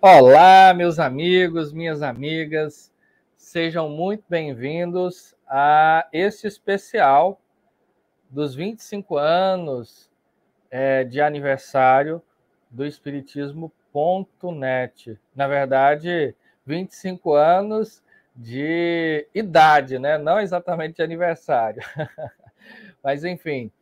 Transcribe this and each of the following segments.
Olá, meus amigos, minhas amigas, sejam muito bem-vindos a esse especial dos 25 anos de aniversário do Espiritismo.net. Na verdade, 25 anos de idade, né? Não exatamente de aniversário. Mas, enfim,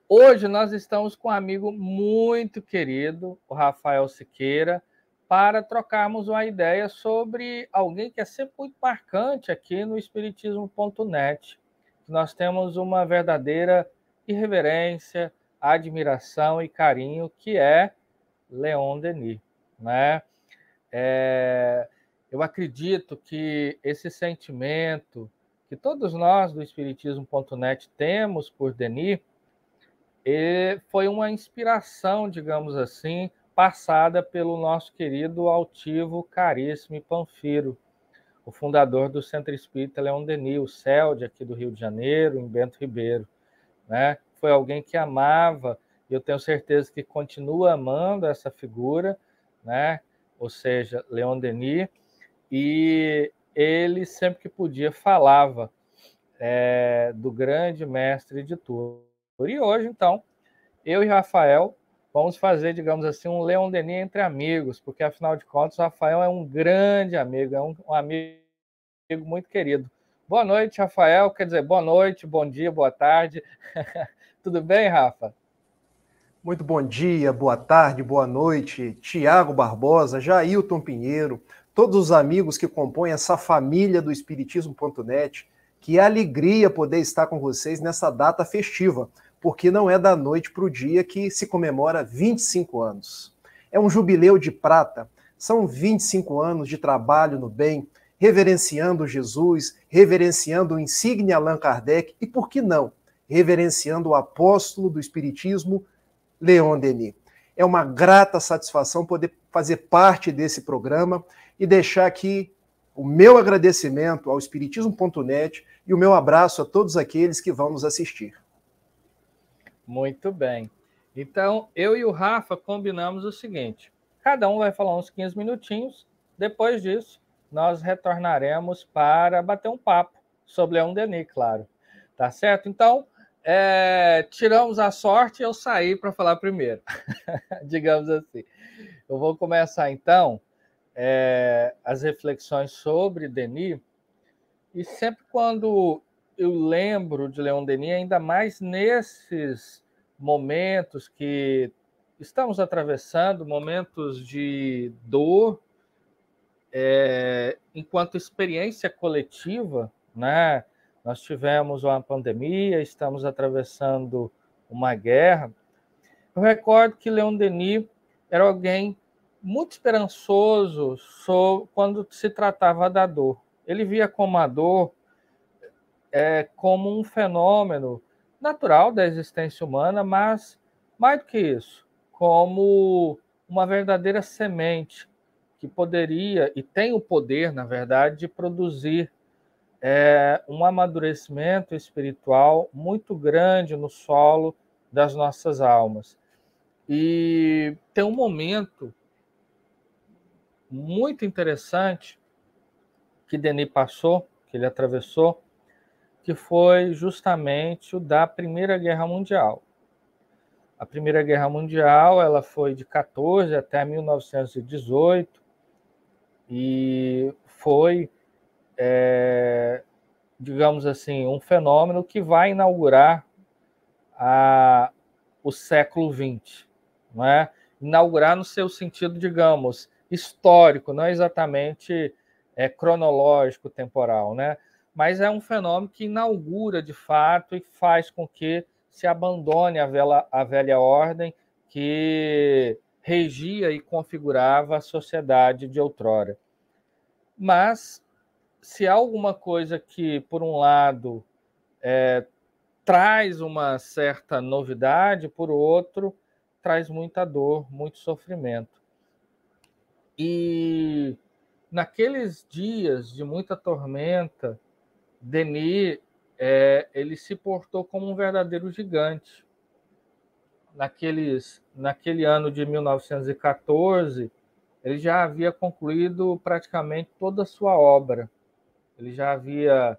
hoje nós estamos com um amigo muito querido, o Rafael Siqueira, para trocarmos uma ideia sobre alguém que é sempre muito marcante aqui no Espiritismo.net. Nós temos uma verdadeira irreverência, admiração e carinho, que é Leon Denis, né? Eu acredito que esse sentimento que todos nós do Espiritismo.net temos por Denis foi uma inspiração, digamos assim, passada pelo nosso querido altivo, caríssimo e Panfiro, o fundador do Centro Espírita Leon Denis, o CELD, aqui do Rio de Janeiro, em Bento Ribeiro, né? Foi alguém que amava, e eu tenho certeza que continua amando essa figura, né? Ou seja, Leon Denis, e ele sempre que podia falava do grande mestre de tudo. E hoje, então, eu e Rafael vamos fazer, digamos assim, um Leon Denis entre amigos, porque, afinal de contas, o Rafael é um grande amigo, é um amigo muito querido. Boa noite, Rafael. Quer dizer, boa noite, bom dia, boa tarde. Tudo bem, Rafa? Muito bom dia, boa tarde, boa noite. Tiago Barbosa, Jailton Pinheiro, todos os amigos que compõem essa família do Espiritismo.net. Que alegria poder estar com vocês nessa data festiva, porque não é da noite para o dia que se comemora 25 anos. É um jubileu de prata, são 25 anos de trabalho no bem, reverenciando Jesus, reverenciando o insigne Allan Kardec e, por que não, reverenciando o apóstolo do Espiritismo, Leon Denis. É uma grata satisfação poder fazer parte desse programa e deixar aqui o meu agradecimento ao Espiritismo.net e o meu abraço a todos aqueles que vão nos assistir. Muito bem. Então, eu e o Rafa combinamos o seguinte: cada um vai falar uns 15 minutinhos, depois disso, nós retornaremos para bater um papo sobre Leon Denis, claro. Tá certo? Então, tiramos a sorte e eu saí para falar primeiro, digamos assim. Eu vou começar, então, as reflexões sobre Denis, e sempre quando eu lembro de Leon Denis, ainda mais nesses momentos que estamos atravessando, momentos de dor, enquanto experiência coletiva, né? Nós tivemos uma pandemia, estamos atravessando uma guerra. Eu recordo que Leon Denis era alguém muito esperançoso quando se tratava da dor. Ele via como a dor como um fenômeno natural da existência humana, mas, mais do que isso, como uma verdadeira semente que poderia, e tem o poder, na verdade, de produzir um amadurecimento espiritual muito grande no solo das nossas almas. E tem um momento muito interessante que Denis passou, que ele atravessou, que foi justamente o da Primeira Guerra Mundial. A Primeira Guerra Mundial ela foi de 14 até 1918 e foi, digamos assim, um fenômeno que vai inaugurar o século XX, não é? Inaugurar no seu sentido, digamos, histórico, não exatamente cronológico, temporal, né? Mas é um fenômeno que inaugura, de fato, e faz com que se abandone a velha ordem que regia e configurava a sociedade de outrora. Mas, se há alguma coisa que, por um lado, traz uma certa novidade, por outro, traz muita dor, muito sofrimento. E naqueles dias de muita tormenta, Denis ele se portou como um verdadeiro gigante. Naquele ano de 1914, ele já havia concluído praticamente toda a sua obra. Ele já havia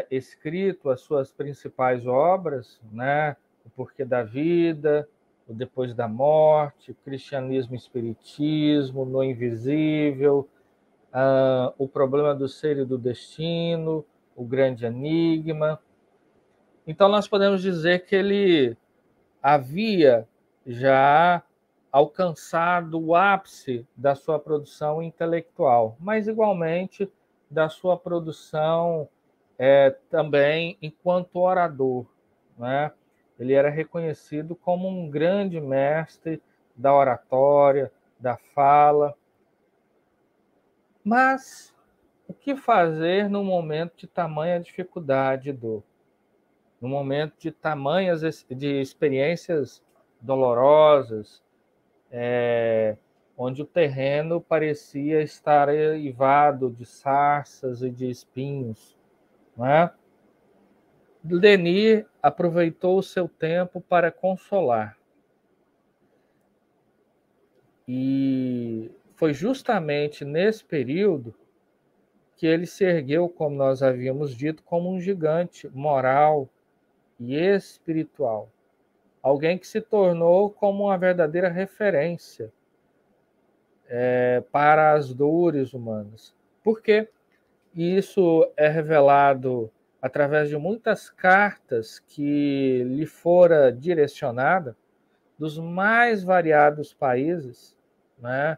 escrito as suas principais obras, né? O Porquê da Vida, o Depois da Morte, o Cristianismo e Espiritismo, No Invisível, o Problema do Ser e do Destino, o Grande Enigma. Então, nós podemos dizer que ele havia já alcançado o ápice da sua produção intelectual, mas igualmente da sua produção também enquanto orador, né? Ele era reconhecido como um grande mestre da oratória, da fala. Mas o que fazer no momento de tamanha dificuldade e dor? No momento de tamanhas de experiências dolorosas, onde o terreno parecia estar eivado de sarças e de espinhos, não é? Denis aproveitou o seu tempo para consolar. E foi justamente nesse período que ele se ergueu, como nós havíamos dito, como um gigante moral e espiritual. Alguém que se tornou como uma verdadeira referência para as dores humanas. Por quê? E isso é revelado através de muitas cartas que lhe fora direcionada dos mais variados países, né?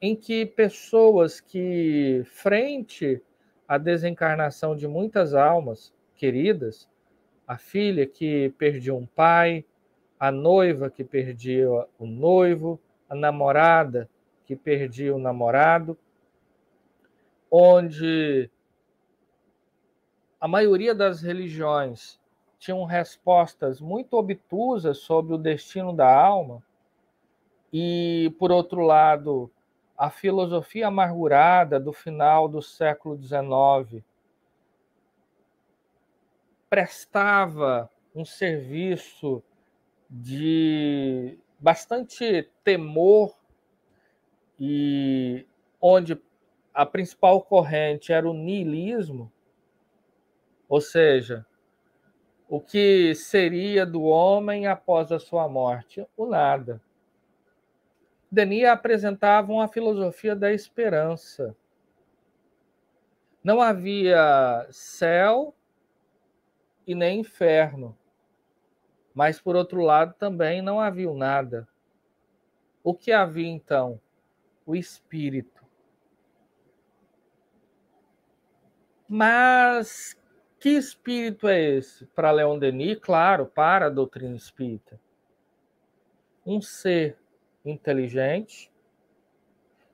Em que pessoas que, frente à desencarnação de muitas almas queridas, a filha que perdia um pai, a noiva que perdia o noivo, a namorada que perdia o namorado, onde a maioria das religiões tinham respostas muito obtusas sobre o destino da alma, e, por outro lado, a filosofia amargurada do final do século XIX prestava um serviço de bastante temor, e onde a principal corrente era o niilismo, ou seja, o que seria do homem após a sua morte? O nada. Denis apresentava uma filosofia da esperança. Não havia céu e nem inferno, mas, por outro lado, também não havia o nada. O que havia, então? O espírito. Mas que espírito é esse? Para Leon Denis, claro, para a doutrina espírita. Um ser inteligente,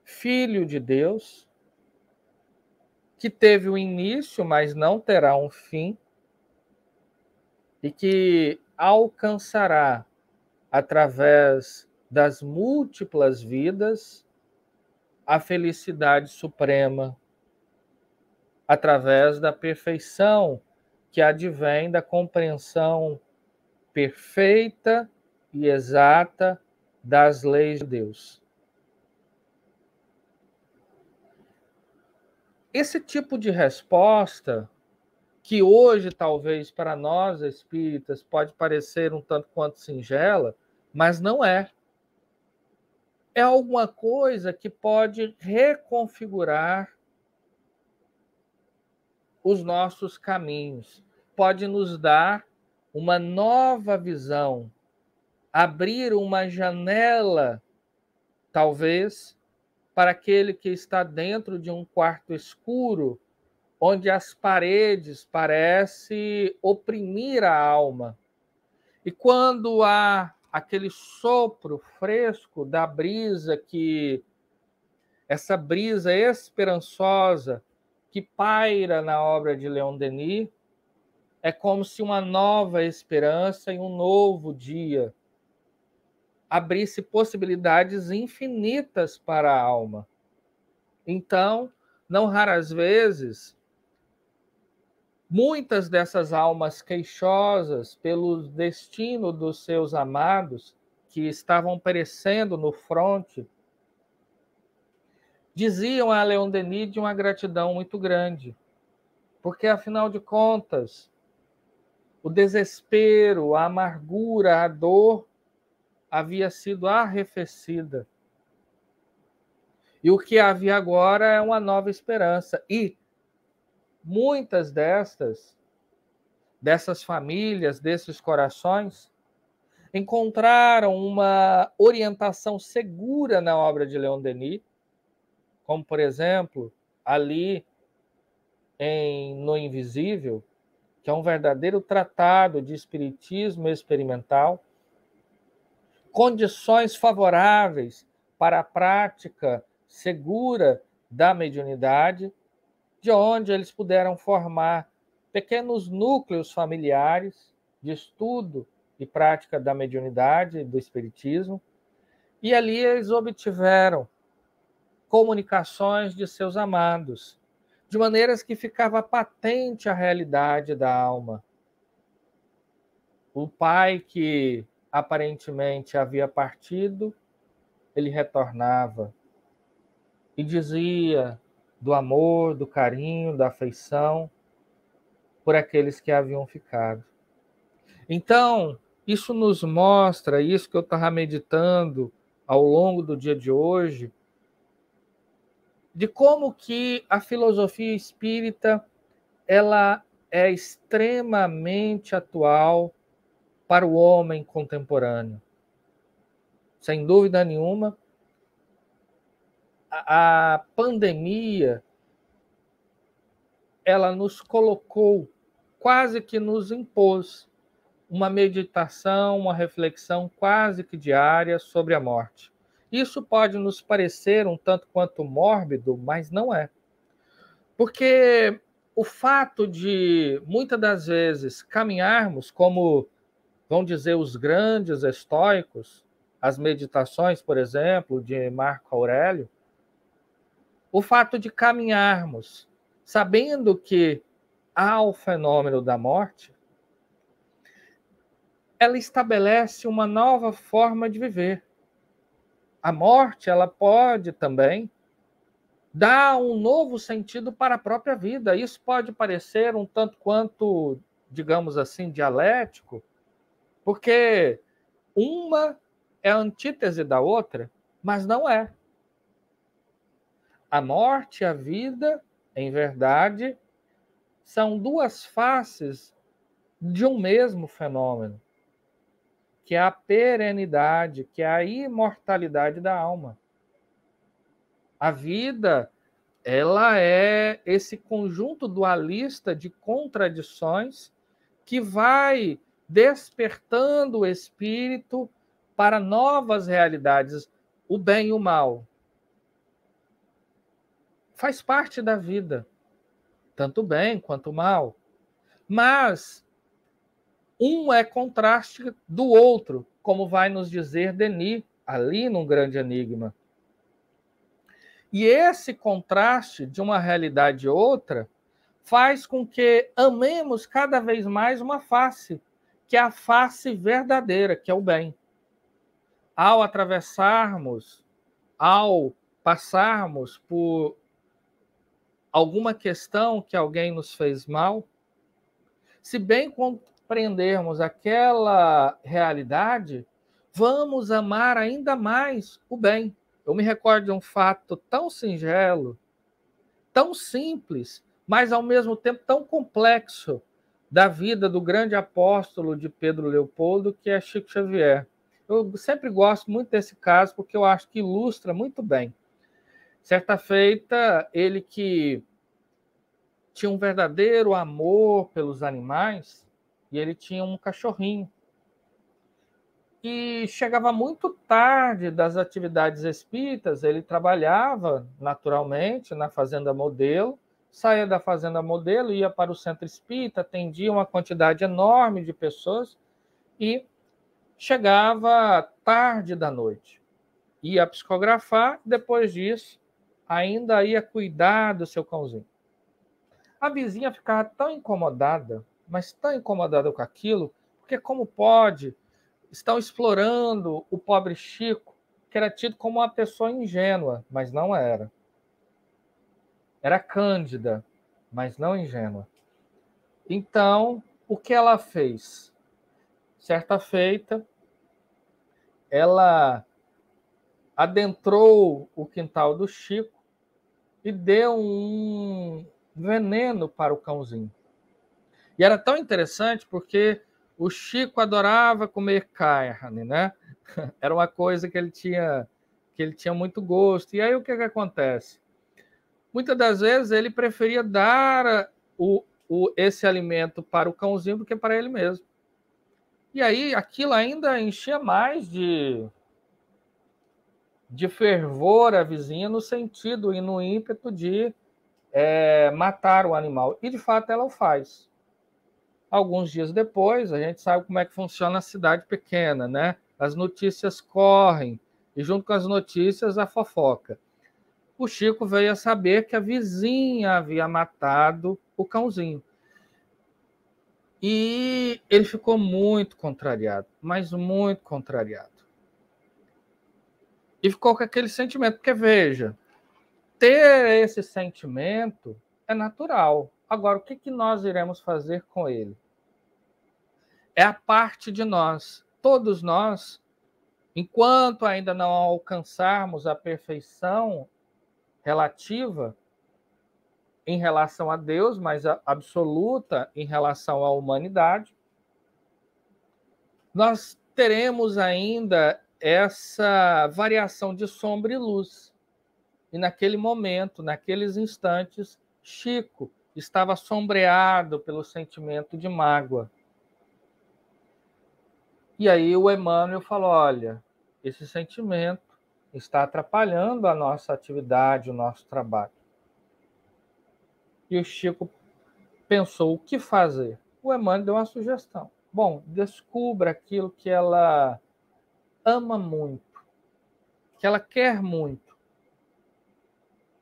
filho de Deus, que teve um início, mas não terá um fim, e que alcançará, através das múltiplas vidas, a felicidade suprema, através da perfeição que advém da compreensão perfeita e exata das leis de Deus. Esse tipo de resposta, que hoje talvez para nós espíritas pode parecer um tanto quanto singela, mas não é. É alguma coisa que pode reconfigurar os nossos caminhos, pode nos dar uma nova visão, abrir uma janela, talvez, para aquele que está dentro de um quarto escuro, onde as paredes parecem oprimir a alma. E quando há aquele sopro fresco da brisa, essa brisa esperançosa que paira na obra de Leon Denis, é como se uma nova esperança e um novo dia abrisse possibilidades infinitas para a alma. Então, não raras vezes, muitas dessas almas queixosas pelo destino dos seus amados que estavam perecendo no fronte, diziam a Leon Denis de uma gratidão muito grande, porque, afinal de contas, o desespero, a amargura, a dor havia sido arrefecida. E o que havia agora é uma nova esperança. E muitas dessas famílias, desses corações, encontraram uma orientação segura na obra de Leon Denis, como, por exemplo, ali no Invisível, que é um verdadeiro tratado de espiritismo experimental, condições favoráveis para a prática segura da mediunidade, de onde eles puderam formar pequenos núcleos familiares de estudo e prática da mediunidade, do espiritismo, e ali eles obtiveram comunicações de seus amados, de maneiras que ficava patente a realidade da alma. O pai que aparentemente havia partido, ele retornava e dizia do amor, do carinho, da afeição por aqueles que haviam ficado. Então, isso nos mostra, isso que eu estava meditando ao longo do dia de hoje, de como que a filosofia espírita ela é extremamente atual para o homem contemporâneo. Sem dúvida nenhuma, a pandemia ela nos colocou, quase que nos impôs uma meditação, uma reflexão quase que diária sobre a morte. Isso pode nos parecer um tanto quanto mórbido, mas não é. Porque o fato de, muitas das vezes, caminharmos, como vão dizer os grandes estoicos, as meditações, por exemplo, de Marco Aurélio, o fato de caminharmos sabendo que há o fenômeno da morte, ela estabelece uma nova forma de viver. A morte, ela pode também dar um novo sentido para a própria vida. Isso pode parecer um tanto quanto, digamos assim, dialético, porque uma é a antítese da outra, mas não é. A morte e a vida, em verdade, são duas faces de um mesmo fenômeno, que é a perenidade, que é a imortalidade da alma. A vida, ela é esse conjunto dualista de contradições que vai despertando o espírito para novas realidades, o bem e o mal. Faz parte da vida, tanto o bem quanto o mal. Mas um é contraste do outro, como vai nos dizer Denis, ali num grande enigma. E esse contraste de uma realidade e outra faz com que amemos cada vez mais uma face, que é a face verdadeira, que é o bem. Ao atravessarmos, ao passarmos por alguma questão que alguém nos fez mal, se bem compreendermos aquela realidade, vamos amar ainda mais o bem. Eu me recordo de um fato tão singelo, tão simples, mas ao mesmo tempo tão complexo da vida do grande apóstolo de Pedro Leopoldo, que é Chico Xavier. Eu sempre gosto muito desse caso, porque eu acho que ilustra muito bem. Certa feita, ele que tinha um verdadeiro amor pelos animais, e ele tinha um cachorrinho. E chegava muito tarde das atividades espíritas, ele trabalhava naturalmente na Fazenda Modelo, saía da Fazenda Modelo, ia para o Centro Espírita, atendia uma quantidade enorme de pessoas e chegava tarde da noite. Ia psicografar, depois disso, ainda ia cuidar do seu cãozinho. A vizinha ficava tão incomodada, mas tão incomodada com aquilo, porque como pode estão explorando o pobre Chico, que era tido como uma pessoa ingênua, mas não era. Era cândida, mas não ingênua. Então, o que ela fez? Certa feita, ela adentrou o quintal do Chico e deu um veneno para o cãozinho. E era tão interessante porque o Chico adorava comer carne, né? Era uma coisa que ele tinha muito gosto. E aí o que acontece? Muitas das vezes ele preferia dar esse alimento para o cãozinho do que para ele mesmo. E aí aquilo ainda enchia mais de fervor a vizinha no sentido e no ímpeto de matar o animal. E de fato ela o faz. Alguns dias depois, a gente sabe como é que funciona a cidade pequena, né? As notícias correm e junto com as notícias a fofoca. O Chico veio a saber que a vizinha havia matado o cãozinho. E ele ficou muito contrariado, mas muito contrariado. E ficou com aquele sentimento, porque veja, ter esse sentimento é natural. Agora, o que nós iremos fazer com ele? É a parte de nós. Todos nós, enquanto ainda não alcançarmos a perfeição relativa em relação a Deus, mas absoluta em relação à humanidade, nós teremos ainda essa variação de sombra e luz. E naquele momento, naqueles instantes, Chico estava sombreado pelo sentimento de mágoa. E aí o Emmanuel falou, olha, esse sentimento está atrapalhando a nossa atividade, o nosso trabalho. E o Chico pensou o que fazer. O Emmanuel deu uma sugestão. Bom, descubra aquilo que ela ama muito, que ela quer muito,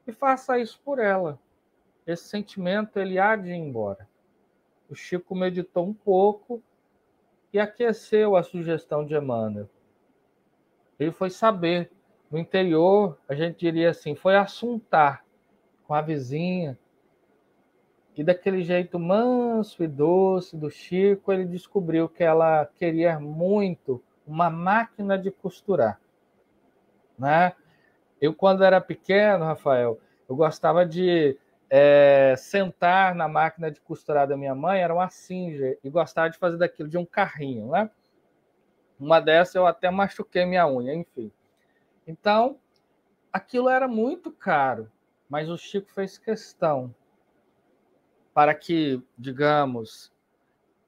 e faça isso por ela. Esse sentimento ele há de ir embora. O Chico meditou um pouco e aqueceu a sugestão de Emmanuel. Ele foi saber. No interior, a gente diria assim, foi assuntar com a vizinha. E daquele jeito manso e doce do Chico, ele descobriu que ela queria muito uma máquina de costurar. Né? Eu, quando era pequeno, Rafael, eu gostava de sentar na máquina de costurar da minha mãe, era uma Singer, e gostava de fazer daquilo de um carrinho. Né? Uma dessas eu até machuquei minha unha, enfim. Então, aquilo era muito caro, mas o Chico fez questão para que, digamos,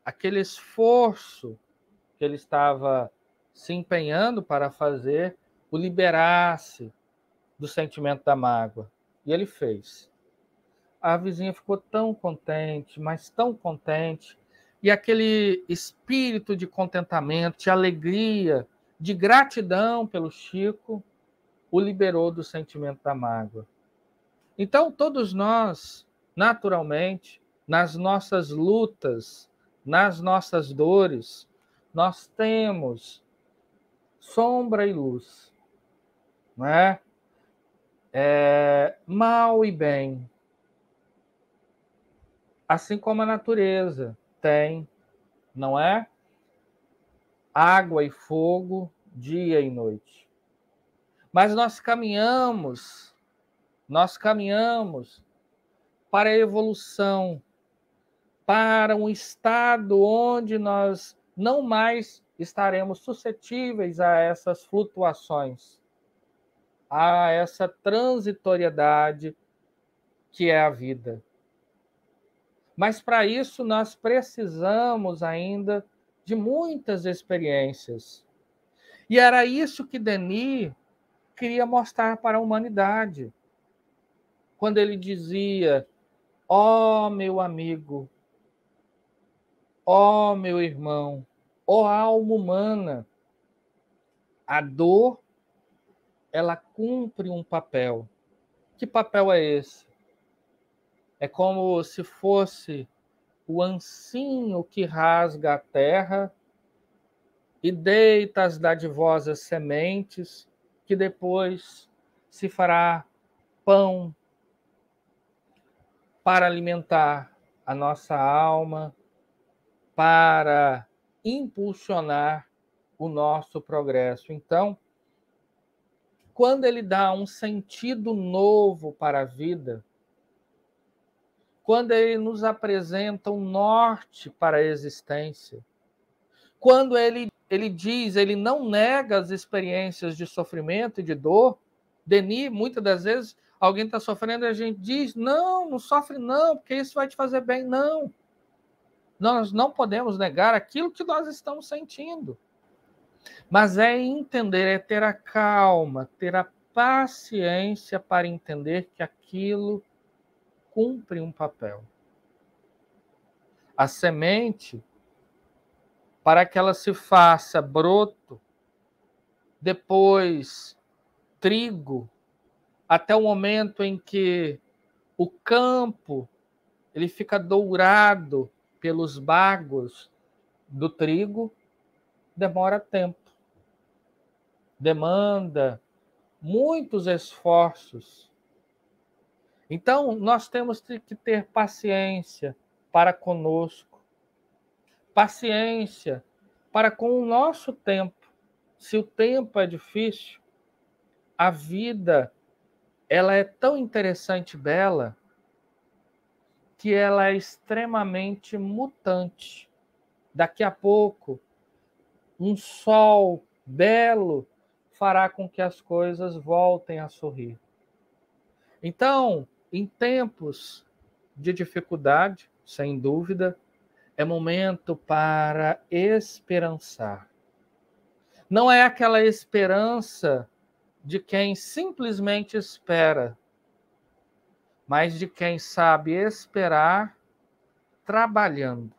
aquele esforço que ele estava se empenhando para fazer o liberasse do sentimento da mágoa. E ele fez. A vizinha ficou tão contente, mas tão contente, e aquele espírito de contentamento, de alegria, de gratidão pelo Chico, o liberou do sentimento da mágoa. Então, todos nós, naturalmente, nas nossas lutas, nas nossas dores, nós temos sombra e luz, não é? Mal e bem. Assim como a natureza tem, não é? Água e fogo, dia e noite. Mas nós caminhamos para a evolução, para um estado onde nós não mais estaremos suscetíveis a essas flutuações, a essa transitoriedade que é a vida. Mas para isso nós precisamos ainda de muitas experiências. E era isso que Denis queria mostrar para a humanidade. Quando ele dizia, ó meu amigo, ó meu irmão, ó alma humana, a dor, ela cumpre um papel. Que papel é esse? É como se fosse o ancinho que rasga a terra e deita as dadivosas sementes, que depois se fará pão para alimentar a nossa alma, para impulsionar o nosso progresso. Então, quando ele dá um sentido novo para a vida, quando ele nos apresenta um norte para a existência, quando ele diz, ele não nega as experiências de sofrimento e de dor. Denis, muitas das vezes, alguém está sofrendo e a gente diz, não, não sofre não, porque isso vai te fazer bem. Não. Nós não podemos negar aquilo que nós estamos sentindo. Mas é entender, é ter a calma, ter a paciência para entender que aquilo cumpre um papel. A semente, para que ela se faça broto, depois trigo, até o momento em que o campo ele fica dourado pelos bagos do trigo, demora tempo. Demanda muitos esforços. Então, nós temos que ter paciência para conosco, paciência para com o nosso tempo. Se o tempo é difícil, a vida ela é tão interessante e bela que ela é extremamente mutante. Daqui a pouco, um sol belo fará com que as coisas voltem a sorrir. Então, em tempos de dificuldade, sem dúvida, é momento para esperançar. Não é aquela esperança de quem simplesmente espera, mas de quem sabe esperar trabalhando,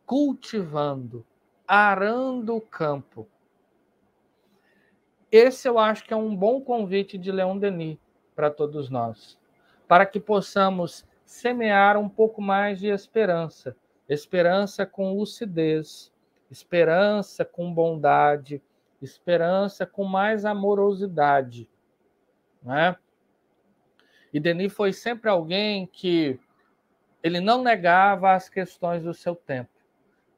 cultivando, arando o campo. Esse eu acho que é um bom convite de Leon Denis para todos nós, para que possamos semear um pouco mais de esperança, esperança com lucidez, esperança com bondade, esperança com mais amorosidade, né? E Denis foi sempre alguém que ele não negava as questões do seu tempo,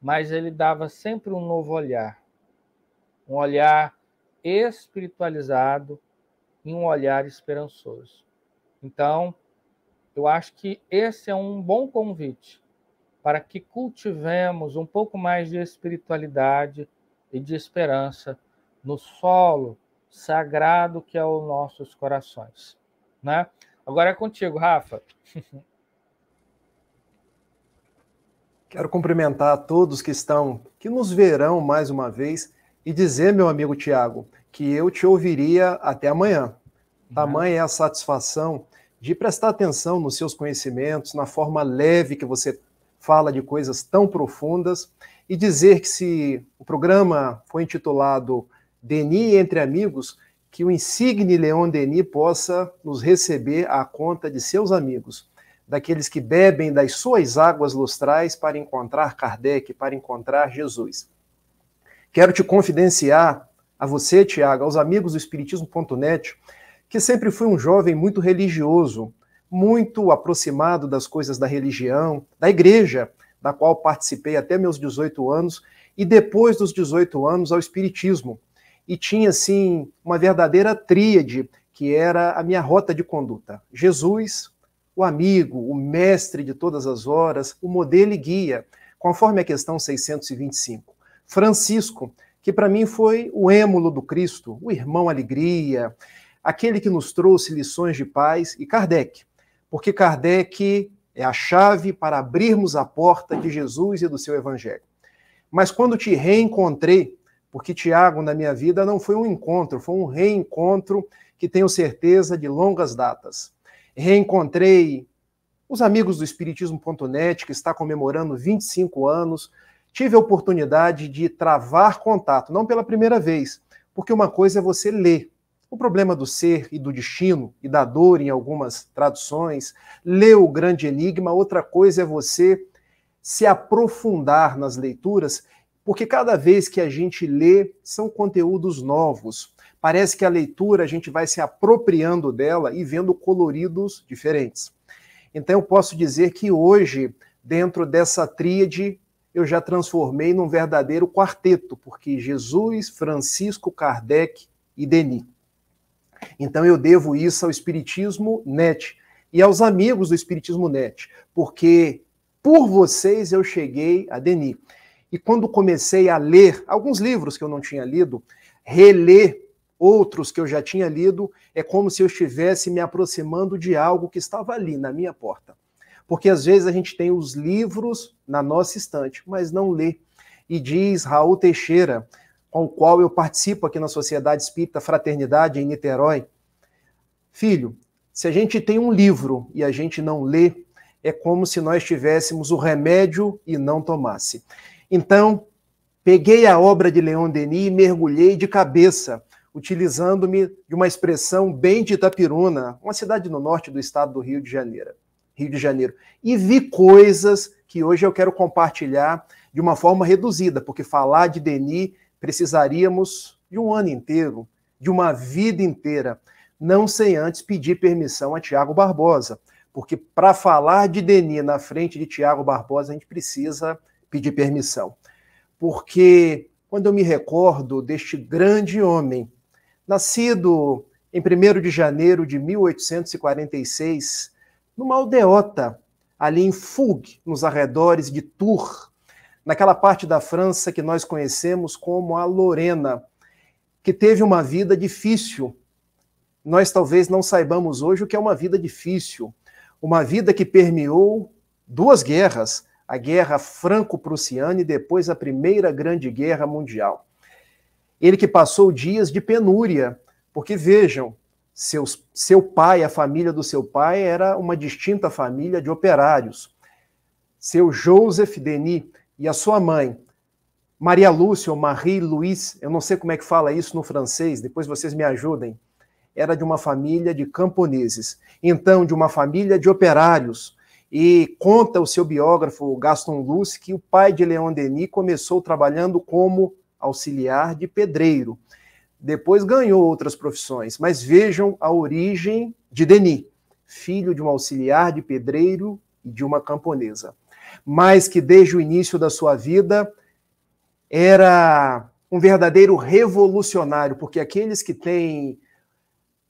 mas ele dava sempre um novo olhar, um olhar espiritualizado e um olhar esperançoso. Então, eu acho que esse é um bom convite para que cultivemos um pouco mais de espiritualidade e de esperança no solo sagrado que é os nossos corações, né? Agora é contigo, Rafa. Quero cumprimentar a todos que nos verão mais uma vez e dizer, meu amigo Tiago, que eu te ouviria até amanhã. Tamanha é a satisfação de prestar atenção nos seus conhecimentos, na forma leve que você fala de coisas tão profundas, e dizer que se o programa foi intitulado Denis entre Amigos, que o insigne Leon Denis possa nos receber à conta de seus amigos, daqueles que bebem das suas águas lustrais para encontrar Kardec, para encontrar Jesus. Quero te confidenciar, a você, Tiago, aos amigos do Espiritismo.net, que sempre fui um jovem muito religioso, muito aproximado das coisas da religião, da igreja, da qual participei até meus 18 anos, e depois dos 18 anos ao Espiritismo. E tinha, assim, uma verdadeira tríade, que era a minha rota de conduta. Jesus, o amigo, o mestre de todas as horas, o modelo e guia, conforme a questão 625. Francisco, que para mim foi o êmulo do Cristo, o irmão alegria, aquele que nos trouxe lições de paz, e Kardec, porque Kardec é a chave para abrirmos a porta de Jesus e do seu evangelho. Mas quando te reencontrei, porque Tiago, na minha vida, não foi um encontro, foi um reencontro que tenho certeza de longas datas. Reencontrei os amigos do Espiritismo.net, que está comemorando 25 anos, tive a oportunidade de travar contato, não pela primeira vez, porque uma coisa é você ler o problema do ser e do destino e da dor em algumas traduções, ler o grande enigma, outra coisa é você se aprofundar nas leituras porque cada vez que a gente lê, são conteúdos novos. Parece que a leitura a gente vai se apropriando dela e vendo coloridos diferentes. Então eu posso dizer que hoje, dentro dessa tríade, eu já transformei num verdadeiro quarteto, porque Jesus, Francisco, Kardec e Denis. Então eu devo isso ao Espiritismo Net e aos amigos do Espiritismo Net, porque por vocês eu cheguei a Denis. E quando comecei a ler alguns livros que eu não tinha lido, reler outros que eu já tinha lido, é como se eu estivesse me aproximando de algo que estava ali na minha porta. Porque às vezes a gente tem os livros na nossa estante, mas não lê. E diz Raul Teixeira, com o qual eu participo aqui na Sociedade Espírita Fraternidade em Niterói, filho, se a gente tem um livro e a gente não lê, é como se nós tivéssemos o remédio e não tomasse. Então, peguei a obra de Leon Denis e mergulhei de cabeça, utilizando-me de uma expressão bem de Itapiruna, uma cidade no norte do estado do Rio de Janeiro. E vi coisas que hoje eu quero compartilhar de uma forma reduzida, porque falar de Denis precisaríamos de um ano inteiro, de uma vida inteira, não sem antes pedir permissão a Tiago Barbosa, porque para falar de Denis na frente de Tiago Barbosa, a gente precisa pedir permissão. Porque quando eu me recordo deste grande homem, nascido em 1º de janeiro de 1846, numa aldeota, ali em Fougue, nos arredores de Tours, naquela parte da França que nós conhecemos como a Lorena, que teve uma vida difícil. Nós talvez não saibamos hoje o que é uma vida difícil, uma vida que permeou 2 guerras, a Guerra Franco-Prussiana e depois a Primeira Grande Guerra Mundial. Ele que passou dias de penúria, porque vejam, seu pai, a família do seu pai era uma distinta família de operários. Seu Joseph Denis e a sua mãe, Maria Lúcia ou Marie-Louise, eu não sei como é que fala isso no francês, depois vocês me ajudem, era de uma família de camponeses, então de uma família de operários. E conta o seu biógrafo Gaston Luce que o pai de Leon Denis começou trabalhando como auxiliar de pedreiro. Depois ganhou outras profissões, mas vejam a origem de Denis, filho de um auxiliar de pedreiro e de uma camponesa. Mas que desde o início da sua vida era um verdadeiro revolucionário, porque aqueles que têm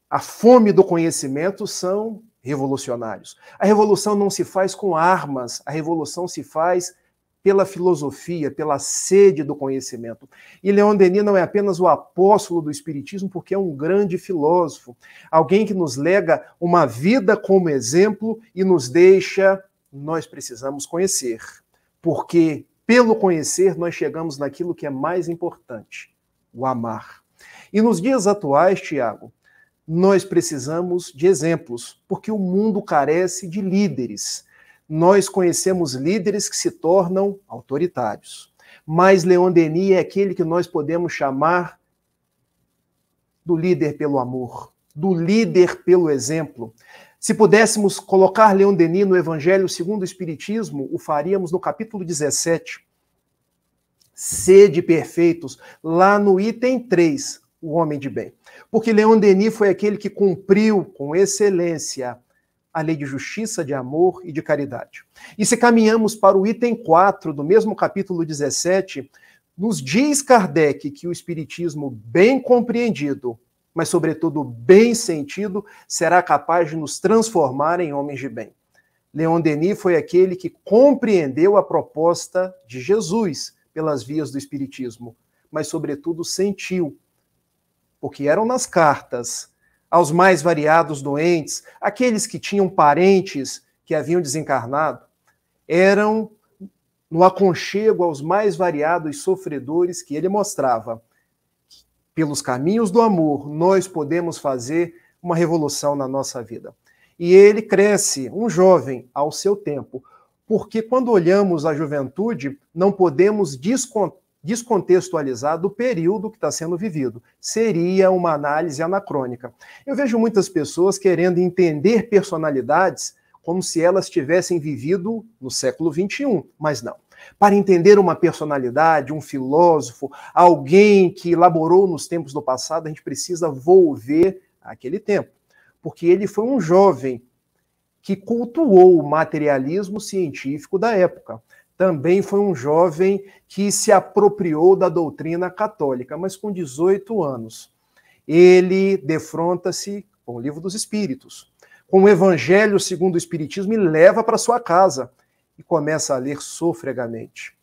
a fome do conhecimento são revolucionários. A revolução não se faz com armas, a revolução se faz pela filosofia, pela sede do conhecimento. E Leon Denis não é apenas o apóstolo do Espiritismo, porque é um grande filósofo, alguém que nos lega uma vida como exemplo e nos deixa, nós precisamos conhecer, porque pelo conhecer nós chegamos naquilo que é mais importante, o amar. E nos dias atuais, Tiago, nós precisamos de exemplos, porque o mundo carece de líderes. Nós conhecemos líderes que se tornam autoritários. Mas Leon Denis é aquele que nós podemos chamar do líder pelo amor, do líder pelo exemplo. Se pudéssemos colocar Leon Denis no Evangelho segundo o Espiritismo, o faríamos no capítulo 17. Sede perfeitos, lá no item 3, o homem de bem. Porque Leon Denis foi aquele que cumpriu com excelência a lei de justiça, de amor e de caridade. E se caminhamos para o item 4 do mesmo capítulo 17, nos diz Kardec que o Espiritismo bem compreendido, mas sobretudo bem sentido, será capaz de nos transformar em homens de bem. Leon Denis foi aquele que compreendeu a proposta de Jesus pelas vias do Espiritismo, mas sobretudo sentiu, porque eram nas cartas aos mais variados doentes, aqueles que tinham parentes que haviam desencarnado, eram no aconchego aos mais variados sofredores que ele mostrava. Pelos caminhos do amor, nós podemos fazer uma revolução na nossa vida. E ele cresce, um jovem, ao seu tempo, porque quando olhamos a juventude, não podemos descontextualizar do período que está sendo vivido. Seria uma análise anacrônica. Eu vejo muitas pessoas querendo entender personalidades como se elas tivessem vivido no século XXI, mas não. Para entender uma personalidade, um filósofo, alguém que elaborou nos tempos do passado, a gente precisa volver àquele tempo. Porque ele foi um jovem que cultuou o materialismo científico da época. Também foi um jovem que se apropriou da doutrina católica, mas com 18 anos. Ele defronta-se com o Livro dos Espíritos, com o Evangelho segundo o Espiritismo, e leva para sua casa e começa a ler sofregamente,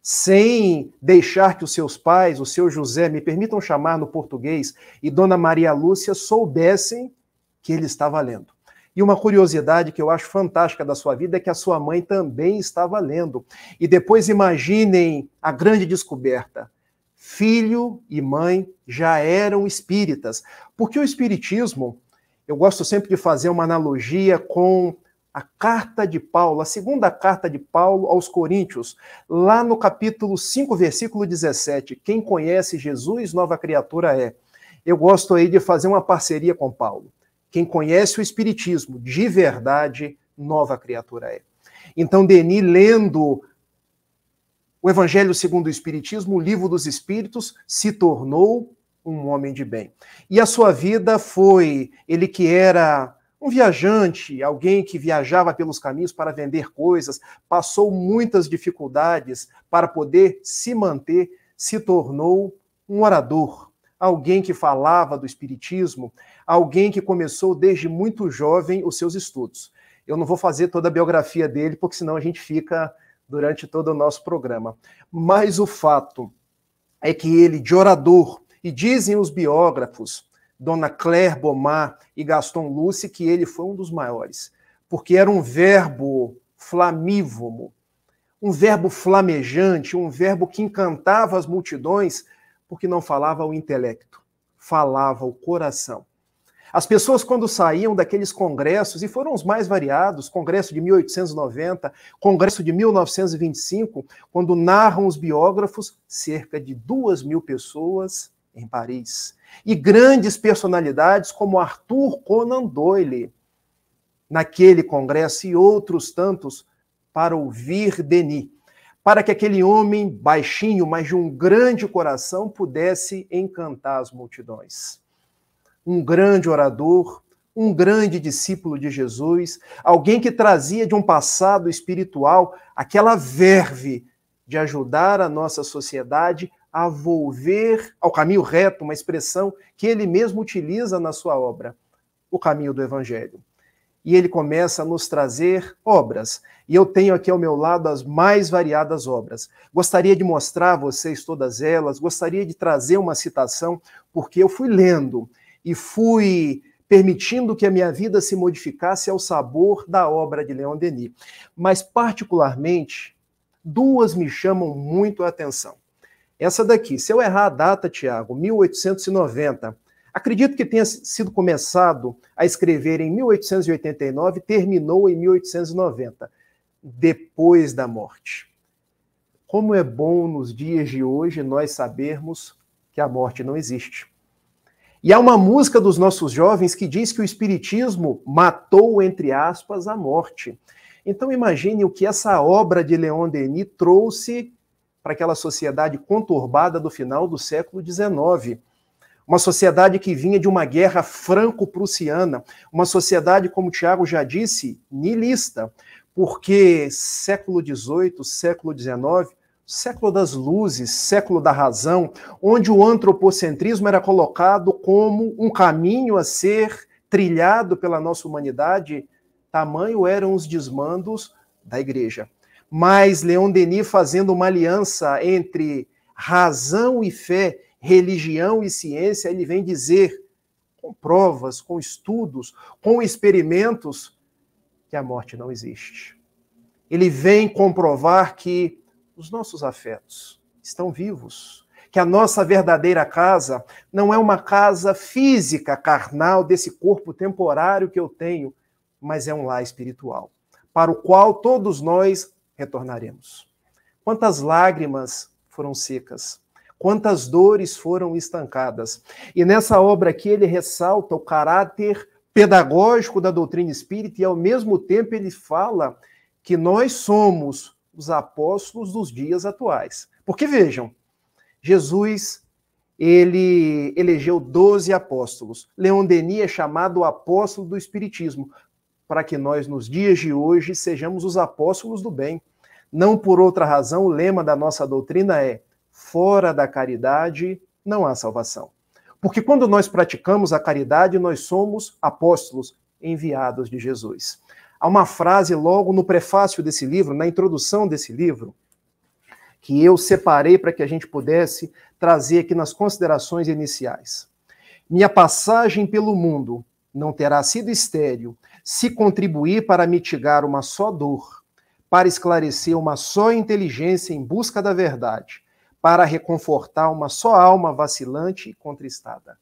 sem deixar que os seus pais, o seu José, me permitam chamar no português, e Dona Maria Lúcia soubessem que ele estava lendo. E uma curiosidade que eu acho fantástica da sua vida é que a sua mãe também estava lendo. E depois imaginem a grande descoberta. Filho e mãe já eram espíritas. Porque o espiritismo, eu gosto sempre de fazer uma analogia com a carta de Paulo, a segunda carta de Paulo aos Coríntios, lá no capítulo 5, versículo 17. Quem conhece Jesus, nova criatura é. Eu gosto aí de fazer uma parceria com Paulo. Quem conhece o Espiritismo de verdade, nova criatura é. Então, Denis, lendo o Evangelho segundo o Espiritismo, o Livro dos Espíritos, se tornou um homem de bem. E a sua vida foi, ele que era um viajante, alguém que viajava pelos caminhos para vender coisas, passou muitas dificuldades para poder se manter, se tornou um orador, alguém que falava do Espiritismo, alguém que começou desde muito jovem os seus estudos. Eu não vou fazer toda a biografia dele, porque senão a gente fica durante todo o nosso programa. Mas o fato é que ele, de orador, e dizem os biógrafos, Dona Claire Bomar e Gaston Luce, que ele foi um dos maiores, porque era um verbo flamívomo, um verbo flamejante, um verbo que encantava as multidões, porque não falava o intelecto, falava o coração. As pessoas, quando saíam daqueles congressos, e foram os mais variados, congresso de 1890, congresso de 1925, quando narram os biógrafos, cerca de 2.000 pessoas em Paris. E grandes personalidades como Arthur Conan Doyle, naquele congresso, e outros tantos, para ouvir Denis, para que aquele homem baixinho, mas de um grande coração, pudesse encantar as multidões. Um grande orador, um grande discípulo de Jesus, alguém que trazia de um passado espiritual aquela verve de ajudar a nossa sociedade a volver ao caminho reto, uma expressão que ele mesmo utiliza na sua obra, o caminho do Evangelho. E ele começa a nos trazer obras. E eu tenho aqui ao meu lado as mais variadas obras. Gostaria de mostrar a vocês todas elas, gostaria de trazer uma citação, porque eu fui lendo e fui permitindo que a minha vida se modificasse ao sabor da obra de Leon Denis. Mas, particularmente, duas me chamam muito a atenção. Essa daqui, se eu errar a data, Tiago, 1890, acredito que tenha sido começado a escrever em 1889 e terminou em 1890, depois da morte. Como é bom nos dias de hoje nós sabermos que a morte não existe. E há uma música dos nossos jovens que diz que o Espiritismo matou, entre aspas, a morte. Então imagine o que essa obra de Leon Denis trouxe para aquela sociedade conturbada do final do século XIX. Uma sociedade que vinha de uma guerra franco-prussiana, uma sociedade, como o Tiago já disse, nihilista, porque século XVIII, século XIX, século das luzes, século da razão, onde o antropocentrismo era colocado como um caminho a ser trilhado pela nossa humanidade, tamanho eram os desmandos da igreja. Mas Leon Denis, fazendo uma aliança entre razão e fé, religião e ciência, ele vem dizer, com provas, com estudos, com experimentos, que a morte não existe. Ele vem comprovar que os nossos afetos estão vivos, que a nossa verdadeira casa não é uma casa física, carnal, desse corpo temporário que eu tenho, mas é um lar espiritual, para o qual todos nós retornaremos. Quantas lágrimas foram secas, quantas dores foram estancadas. E nessa obra aqui ele ressalta o caráter pedagógico da doutrina espírita e, ao mesmo tempo, ele fala que nós somos os apóstolos dos dias atuais. Porque vejam, Jesus, ele elegeu 12 apóstolos. Leon Denis é chamado o apóstolo do Espiritismo, para que nós, nos dias de hoje, sejamos os apóstolos do bem. Não por outra razão, o lema da nossa doutrina é: fora da caridade não há salvação. Porque quando nós praticamos a caridade, nós somos apóstolos enviados de Jesus. Há uma frase logo no prefácio desse livro, na introdução desse livro, que eu separei para que a gente pudesse trazer aqui nas considerações iniciais. Minha passagem pelo mundo não terá sido estéril se contribuir para mitigar uma só dor, para esclarecer uma só inteligência em busca da verdade, para reconfortar uma só alma vacilante e contristada.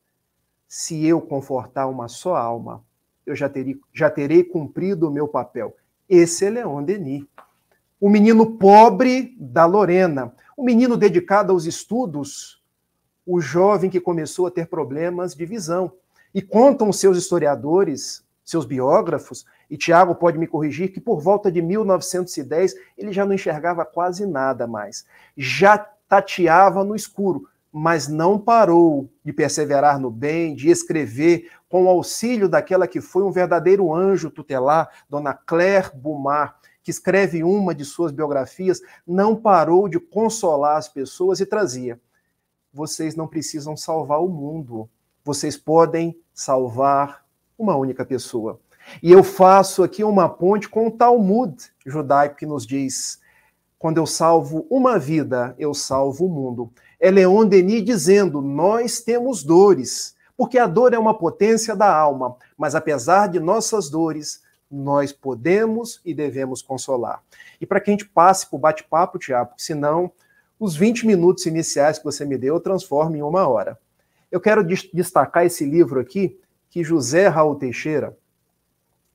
Se eu confortar uma só alma, eu já terei cumprido o meu papel. Esse é Leon Denis. O menino pobre da Lorena, o menino dedicado aos estudos, o jovem que começou a ter problemas de visão. E contam os seus historiadores, seus biógrafos, e Tiago pode me corrigir, que por volta de 1910 ele já não enxergava quase nada mais. Já tateava no escuro, mas não parou de perseverar no bem, de escrever com o auxílio daquela que foi um verdadeiro anjo tutelar, Dona Claire Boumar, que escreve uma de suas biografias, não parou de consolar as pessoas e trazia: vocês não precisam salvar o mundo, vocês podem salvar uma única pessoa. E eu faço aqui uma ponte com o Talmud judaico que nos diz: quando eu salvo uma vida, eu salvo o mundo. É Leon Denis dizendo: nós temos dores, porque a dor é uma potência da alma, mas apesar de nossas dores, nós podemos e devemos consolar. E para que a gente passe para o bate-papo, Tiago, senão os 20 minutos iniciais que você me deu eu transformo em 1 hora. Eu quero destacar esse livro aqui, que José Raul Teixeira,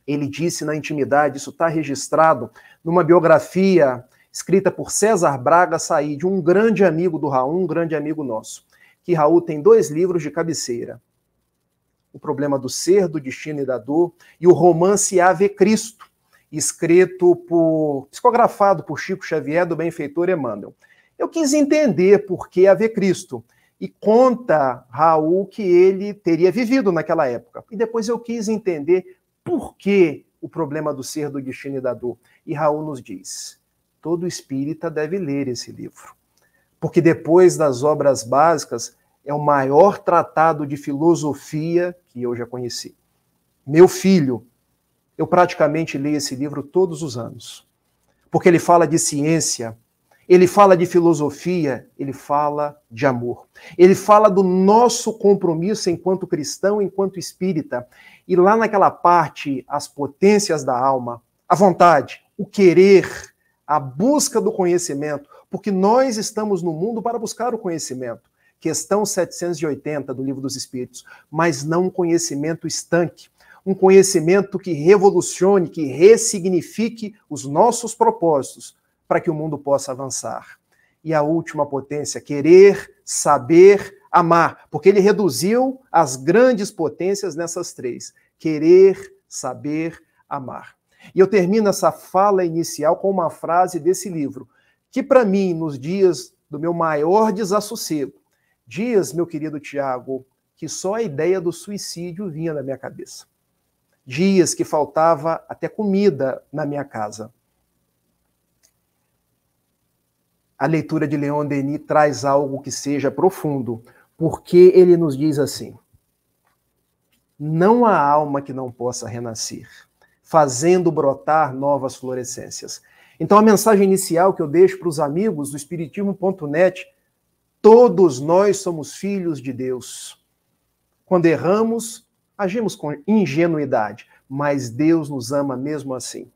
ele disse na intimidade, isso está registrado numa biografia escrita por César Braga Said, um grande amigo do Raul, um grande amigo nosso, que Raul tem 2 livros de cabeceira: O Problema do Ser, do Destino e da Dor, e o romance Ave Cristo, psicografado por Chico Xavier, do benfeitor Emmanuel. Eu quis entender por que Ave Cristo, e conta Raul que ele teria vivido naquela época. E depois eu quis entender por que O Problema do Ser, do Destino e da Dor. E Raul nos diz: todo espírita deve ler esse livro, porque depois das obras básicas, é o maior tratado de filosofia que eu já conheci. Meu filho, eu praticamente leio esse livro todos os anos, porque ele fala de ciência, ele fala de filosofia, ele fala de amor. Ele fala do nosso compromisso enquanto cristão, enquanto espírita. E lá naquela parte, as potências da alma, a vontade, o querer, a busca do conhecimento, porque nós estamos no mundo para buscar o conhecimento. Questão 780 do Livro dos Espíritos, mas não um conhecimento estanque, um conhecimento que revolucione, que ressignifique os nossos propósitos, para que o mundo possa avançar. E a última potência, querer, saber, amar, porque ele reduziu as grandes potências nessas 3: querer, saber, amar. E eu termino essa fala inicial com uma frase desse livro, que para mim, nos dias do meu maior desassossego, dias, meu querido Tiago, que só a ideia do suicídio vinha na minha cabeça. Dias que faltava até comida na minha casa. A leitura de Leon Denis traz algo que seja profundo, porque ele nos diz assim: não há alma que não possa renascer, fazendo brotar novas florescências. Então a mensagem inicial que eu deixo para os amigos do Espiritismo.net: todos nós somos filhos de Deus. Quando erramos, agimos com ingenuidade, mas Deus nos ama mesmo assim.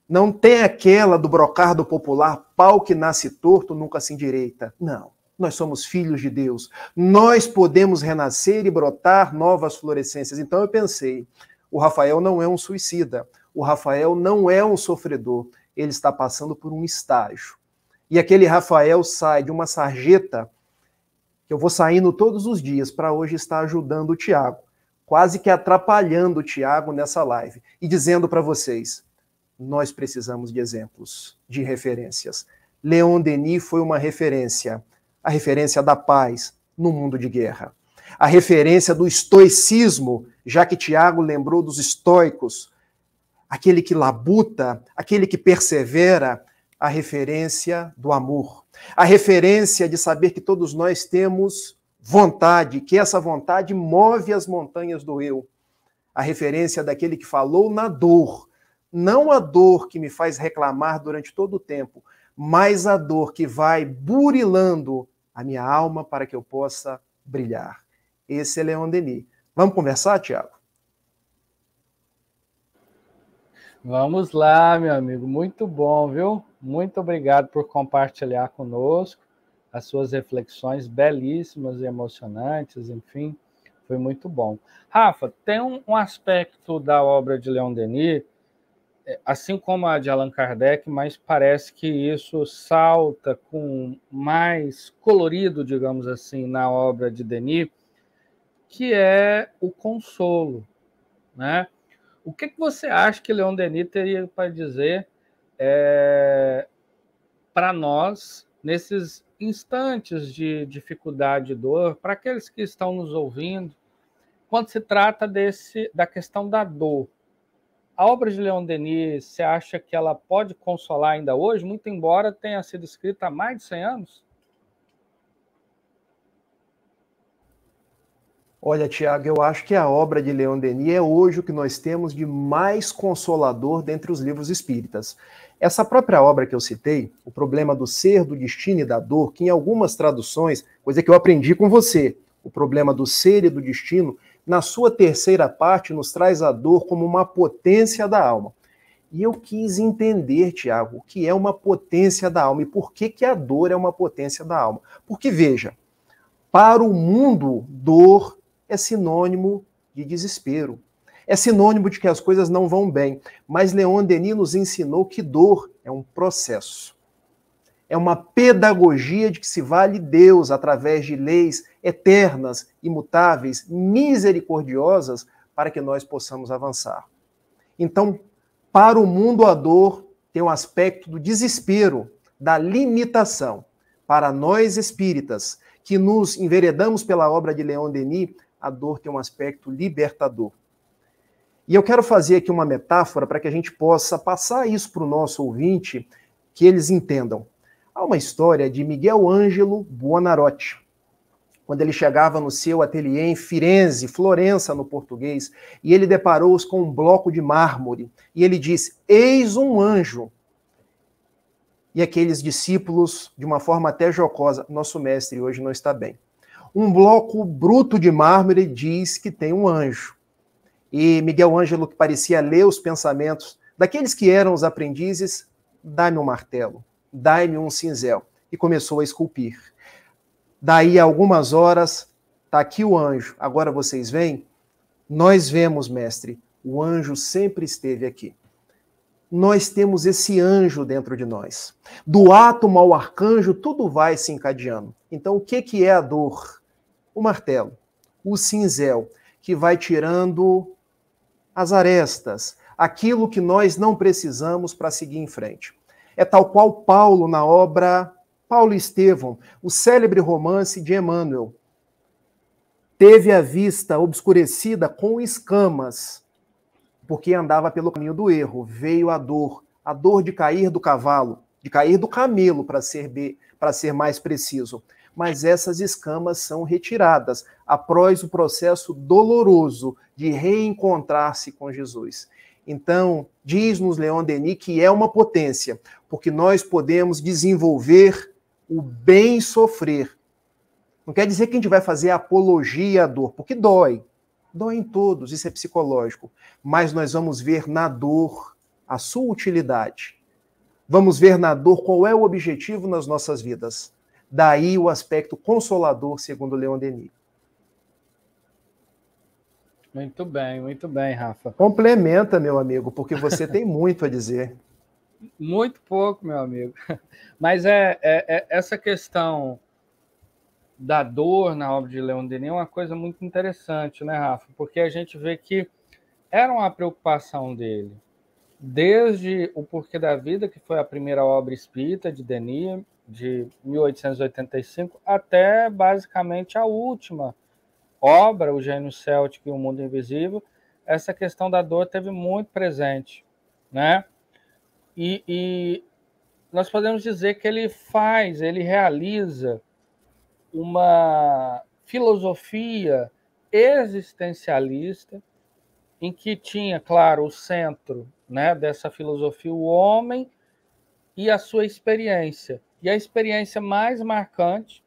Não tem aquela do brocardo popular: pau que nasce torto nunca se endireita. Não, nós somos filhos de Deus. Nós podemos renascer e brotar novas florescências. Então eu pensei, o Rafael não é um suicida, o Rafael não é um sofredor, ele está passando por um estágio. E aquele Rafael sai de uma sarjeta, que eu vou saindo todos os dias, para hoje estar ajudando o Tiago, quase que atrapalhando o Tiago nessa live, e dizendo para vocês: nós precisamos de exemplos, de referências. Leon Denis foi uma referência, a referência da paz no mundo de guerra. A referência do estoicismo, já que Tiago lembrou dos estoicos, aquele que labuta, aquele que persevera, a referência do amor, a referência de saber que todos nós temos vontade, que essa vontade move as montanhas do eu, a referência daquele que falou na dor, não a dor que me faz reclamar durante todo o tempo, mas a dor que vai burilando a minha alma para que eu possa brilhar. Esse é Leon Denis. Vamos conversar, Tiago? Vamos lá, meu amigo. Muito bom, viu? Muito obrigado por compartilhar conosco as suas reflexões belíssimas e emocionantes, enfim, foi muito bom. Rafa, tem um aspecto da obra de Leon Denis, assim como a de Allan Kardec, mas parece que isso salta com mais colorido, digamos assim, na obra de Denis, que é o consolo, né? O que você acha que Leon Denis teria para dizer para nós, nesses instantes de dificuldade e dor, para aqueles que estão nos ouvindo, quando se trata da questão da dor? A obra de Leon Denis, você acha que ela pode consolar ainda hoje, muito embora tenha sido escrita há mais de 100 anos? Olha, Tiago, eu acho que a obra de Leon Denis é hoje o que nós temos de mais consolador dentre os livros espíritas. Essa própria obra que eu citei, O Problema do Ser, do Destino e da Dor, que em algumas traduções, coisa que eu aprendi com você, O Problema do Ser e do Destino, na sua terceira parte nos traz a dor como uma potência da alma. E eu quis entender, Tiago, o que é uma potência da alma e por que a dor é uma potência da alma. Porque, veja, para o mundo, dor é sinônimo de desespero. É sinônimo de que as coisas não vão bem. Mas Leon Denis nos ensinou que dor é um processo. É uma pedagogia de que se vale Deus através de leis eternas, imutáveis, misericordiosas, para que nós possamos avançar. Então, para o mundo, a dor tem um aspecto do desespero, da limitação. Para nós espíritas, que nos enveredamos pela obra de Leon Denis, a dor tem um aspecto libertador. E eu quero fazer aqui uma metáfora para que a gente possa passar isso para o nosso ouvinte, que eles entendam. Há uma história de Miguel Ângelo Buonarroti, quando ele chegava no seu ateliê em Firenze, Florença no português, e ele deparou-se com um bloco de mármore, e ele disse, eis um anjo. E aqueles discípulos, de uma forma até jocosa, nosso mestre hoje não está bem. Um bloco bruto de mármore diz que tem um anjo. E Miguel Ângelo, que parecia ler os pensamentos daqueles que eram os aprendizes, dá-me um martelo, dá-me um cinzel. E começou a esculpir. Daí a algumas horas, está aqui o anjo. Agora vocês veem? Nós vemos, mestre, o anjo sempre esteve aqui. Nós temos esse anjo dentro de nós. Do átomo ao arcanjo, tudo vai se encadeando. Então, o que é a dor? O martelo, o cinzel, que vai tirando as arestas, aquilo que nós não precisamos para seguir em frente. É tal qual Paulo na obra Paulo e Estevão, o célebre romance de Emmanuel. Teve a vista obscurecida com escamas, porque andava pelo caminho do erro. Veio a dor de cair do cavalo, de cair do camelo, para ser mais preciso. Mas essas escamas são retiradas após o processo doloroso de reencontrar-se com Jesus. Então, diz-nos Leon Denis que é uma potência, porque nós podemos desenvolver o bem sofrer. Não quer dizer que a gente vai fazer apologia à dor, porque dói. Dói em todos, isso é psicológico. Mas nós vamos ver na dor a sua utilidade. Vamos ver na dor qual é o objetivo nas nossas vidas. Daí o aspecto consolador, segundo Leon Denis. Muito bem, Rafa. Complementa, meu amigo, porque você tem muito a dizer. Muito pouco, meu amigo. Mas essa questão da dor na obra de Leon Denis é uma coisa muito interessante, né, Rafa? Porque a gente vê que era uma preocupação dele. desde O Porquê da Vida, que foi a primeira obra espírita de Denis, de 1885, até basicamente a última obra, O Gênio Céltico e o Mundo Invisível. Essa questão da dor teve muito presente, né? E nós podemos dizer que ele realiza uma filosofia existencialista, em que tinha, claro, o centro, né, dessa filosofia, o homem e a sua experiência. E a experiência mais marcante,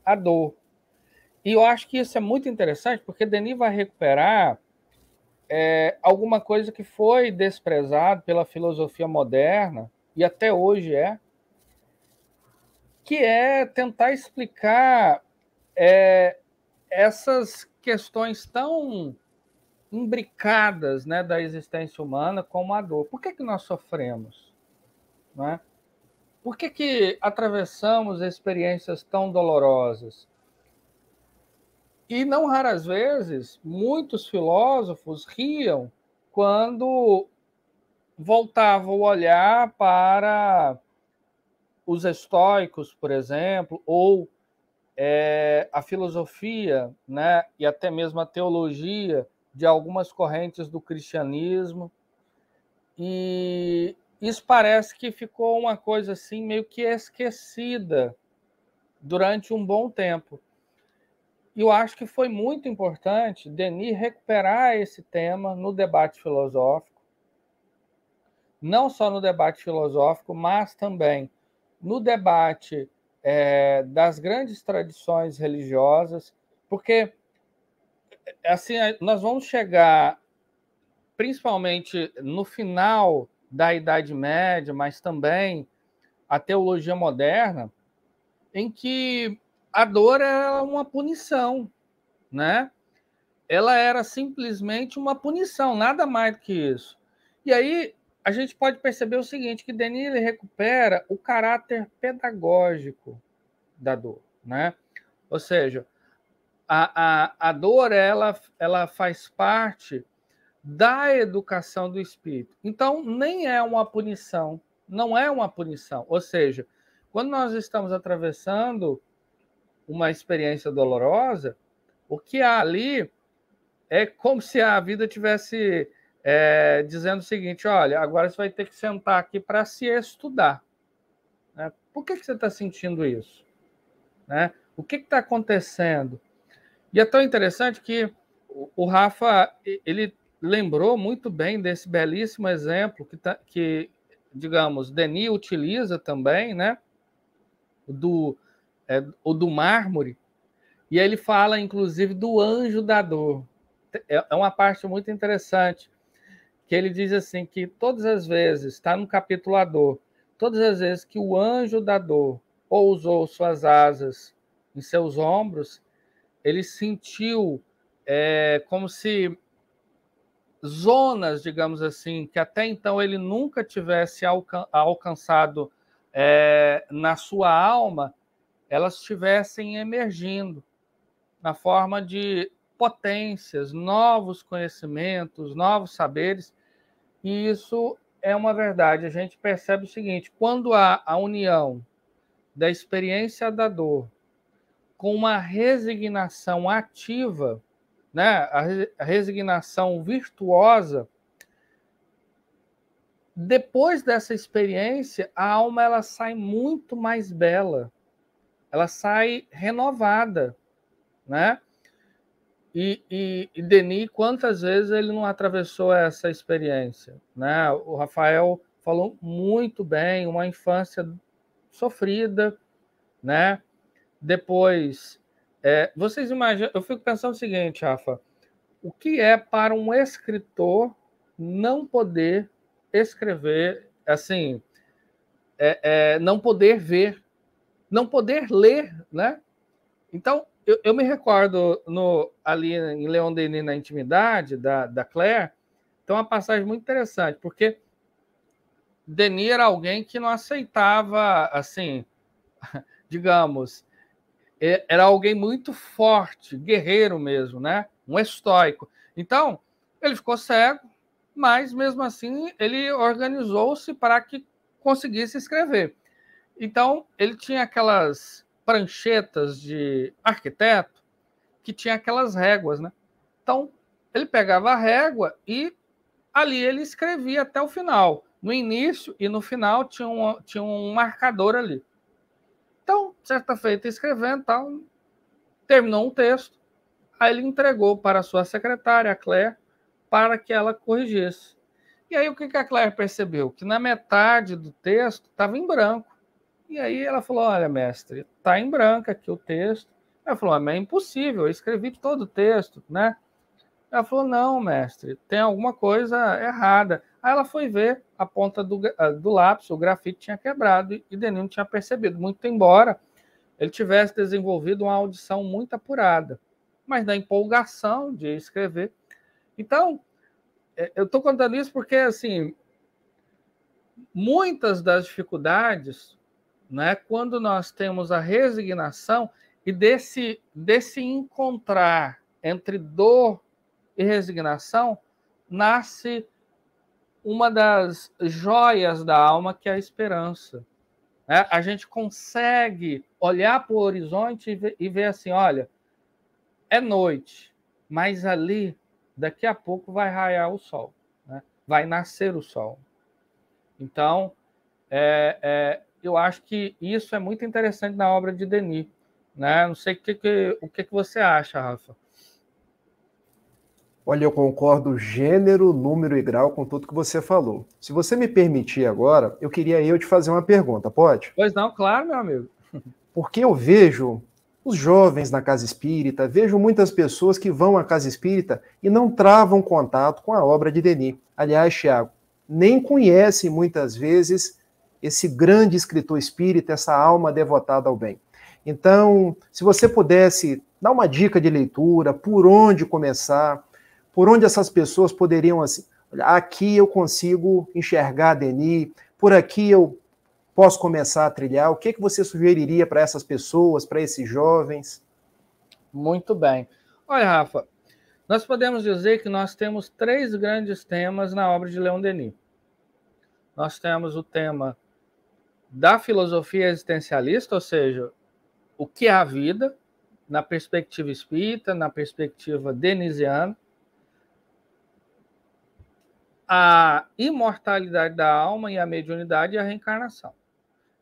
a dor. E eu acho que isso é muito interessante, porque Denis vai recuperar alguma coisa que foi desprezado pela filosofia moderna, e até hoje que é tentar explicar essas questões tão imbricadas, né, da existência humana como a dor. Por que nós sofremos? Não é? Por que atravessamos experiências tão dolorosas? E não raras vezes, muitos filósofos riam quando voltavam o olhar para os estoicos, por exemplo, ou a filosofia, né, e até mesmo a teologia de algumas correntes do cristianismo. E isso parece que ficou uma coisa assim meio que esquecida durante um bom tempo. E eu acho que foi muito importante Denis recuperar esse tema no debate filosófico, não só no debate filosófico, mas também no debate das grandes tradições religiosas, porque assim nós vamos chegar, principalmente no final da Idade Média, mas também a teologia moderna, em que a dor era uma punição, né? Ela era simplesmente uma punição, nada mais do que isso. E aí a gente pode perceber o seguinte, que Denis ele recupera o caráter pedagógico da dor, né? Ou seja, a dor ela faz parte da educação do espírito. Então, nem é uma punição, não é uma punição. Ou seja, quando nós estamos atravessando uma experiência dolorosa, o que há ali é como se a vida tivesse dizendo o seguinte: olha, agora você vai ter que sentar aqui para se estudar. Né? Por que você está sentindo isso? Né? O que está acontecendo? E é tão interessante que o Rafa ele lembrou muito bem desse belíssimo exemplo que digamos, Denis utiliza também, né? O do mármore, e ele fala, inclusive, do anjo da dor. É uma parte muito interessante, que ele diz assim, que todas as vezes, está no capítulo A Dor, todas as vezes que o anjo da dor pousou suas asas em seus ombros, ele sentiu como se zonas, digamos assim, que até então ele nunca tivesse alcançado na sua alma, elas estivessem emergindo na forma de potências, novos conhecimentos, novos saberes, e isso é uma verdade. A gente percebe o seguinte: quando há a união da experiência da dor com uma resignação ativa, né, a resignação virtuosa, depois dessa experiência, a alma ela sai muito mais bela, ela sai renovada, né? E Denis, quantas vezes ele não atravessou essa experiência, né? O Rafael falou muito bem, uma infância sofrida, né? Depois, vocês imaginam, eu fico pensando o seguinte, Rafa, o que é para um escritor não poder escrever, assim, não poder ver, não poder ler, né? Então, eu me recordo ali em Leon Denis, na Intimidade, da Claire, tem uma passagem muito interessante, porque Denis era alguém que não aceitava, assim, digamos, era alguém muito forte, guerreiro mesmo, né? Um estoico. Então, ele ficou cego, mas mesmo assim ele organizou-se para que conseguisse escrever. Então, ele tinha aquelas pranchetas de arquiteto que tinha aquelas réguas, né? Então, ele pegava a régua e ali ele escrevia até o final. No início e no final tinha um marcador ali. Então, certa feita, escrevendo, tal, terminou um texto, aí ele entregou para a sua secretária, a Claire, para que ela corrigisse. E aí o que a Claire percebeu? Que na metade do texto estava em branco. E aí ela falou, olha, mestre, está em branco aqui o texto. Ela falou, mas é impossível, eu escrevi todo o texto, né? Ela falou, não, mestre, tem alguma coisa errada. Aí ela foi ver a ponta do lápis, o grafite tinha quebrado e Denis não tinha percebido, muito embora ele tivesse desenvolvido uma audição muito apurada, mas na empolgação de escrever. Então, eu estou contando isso porque, assim, muitas das dificuldades, né, quando nós temos a resignação e desse encontrar entre dor e resignação, nasce uma das joias da alma, que é a esperança. A gente consegue olhar para o horizonte e ver assim, olha, é noite, mas ali, daqui a pouco, vai raiar o sol, né? Vai nascer o sol. Então, eu acho que isso é muito interessante na obra de Denis. Né? Não sei o que você acha, Rafa. Olha, eu concordo gênero, número e grau com tudo que você falou. Se você me permitir agora, eu queria te fazer uma pergunta, pode? Pois não, claro, meu amigo. Porque eu vejo os jovens na casa espírita, vejo muitas pessoas que vão à casa espírita e não travam contato com a obra de Denis. Aliás, Tiago, nem conhecem muitas vezes esse grande escritor espírita, essa alma devotada ao bem. Então, se você pudesse dar uma dica de leitura, por onde começar, por onde essas pessoas poderiam, assim, aqui eu consigo enxergar Denis, por aqui eu posso começar a trilhar, o que você sugeriria para essas pessoas, para esses jovens? Muito bem. Olha, Rafa, nós podemos dizer que nós temos 3 grandes temas na obra de Leon Denis. Nós temos o tema da filosofia existencialista, ou seja, o que é a vida, na perspectiva espírita, na perspectiva denisiana, a imortalidade da alma e a mediunidade e a reencarnação.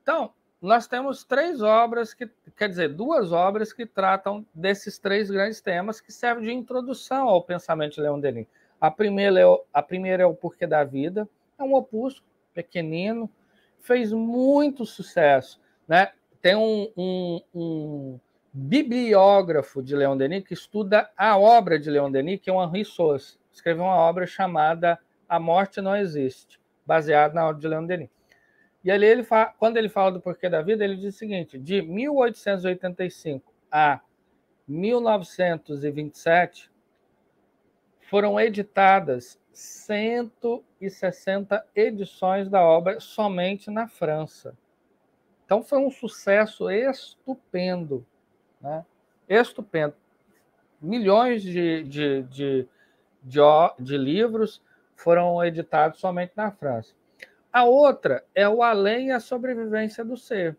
Então, nós temos 3 obras, quer dizer, 2 obras que tratam desses 3 grandes temas que servem de introdução ao pensamento de Leon Denis. A primeira é o Porquê da Vida, é um opúsculo pequenino, fez muito sucesso, né? Tem um bibliógrafo de Leon Denis que estuda a obra de Leon Denis, que é o Henri Sauce, escreveu uma obra chamada A Morte Não Existe, baseada na obra de Leon Denis. E ali quando ele fala do Porquê da Vida, ele diz o seguinte: de 1885 a 1927 foram editadas 160 edições da obra somente na França. Então foi um sucesso estupendo, né? Estupendo. Milhões de livros foram editados somente na França. A outra é o Além e a Sobrevivência do Ser.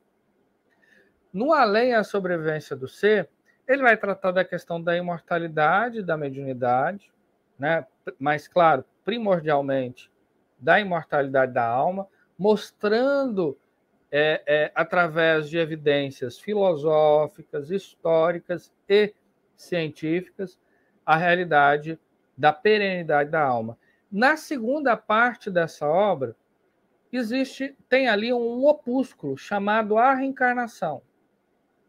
No Além e a Sobrevivência do Ser, ele vai tratar da questão da imortalidade, da mediunidade, né? Mas, claro, primordialmente, da imortalidade da alma, mostrando, através de evidências filosóficas, históricas e científicas, a realidade da perenidade da alma. Na segunda parte dessa obra, tem ali um opúsculo chamado A Reencarnação.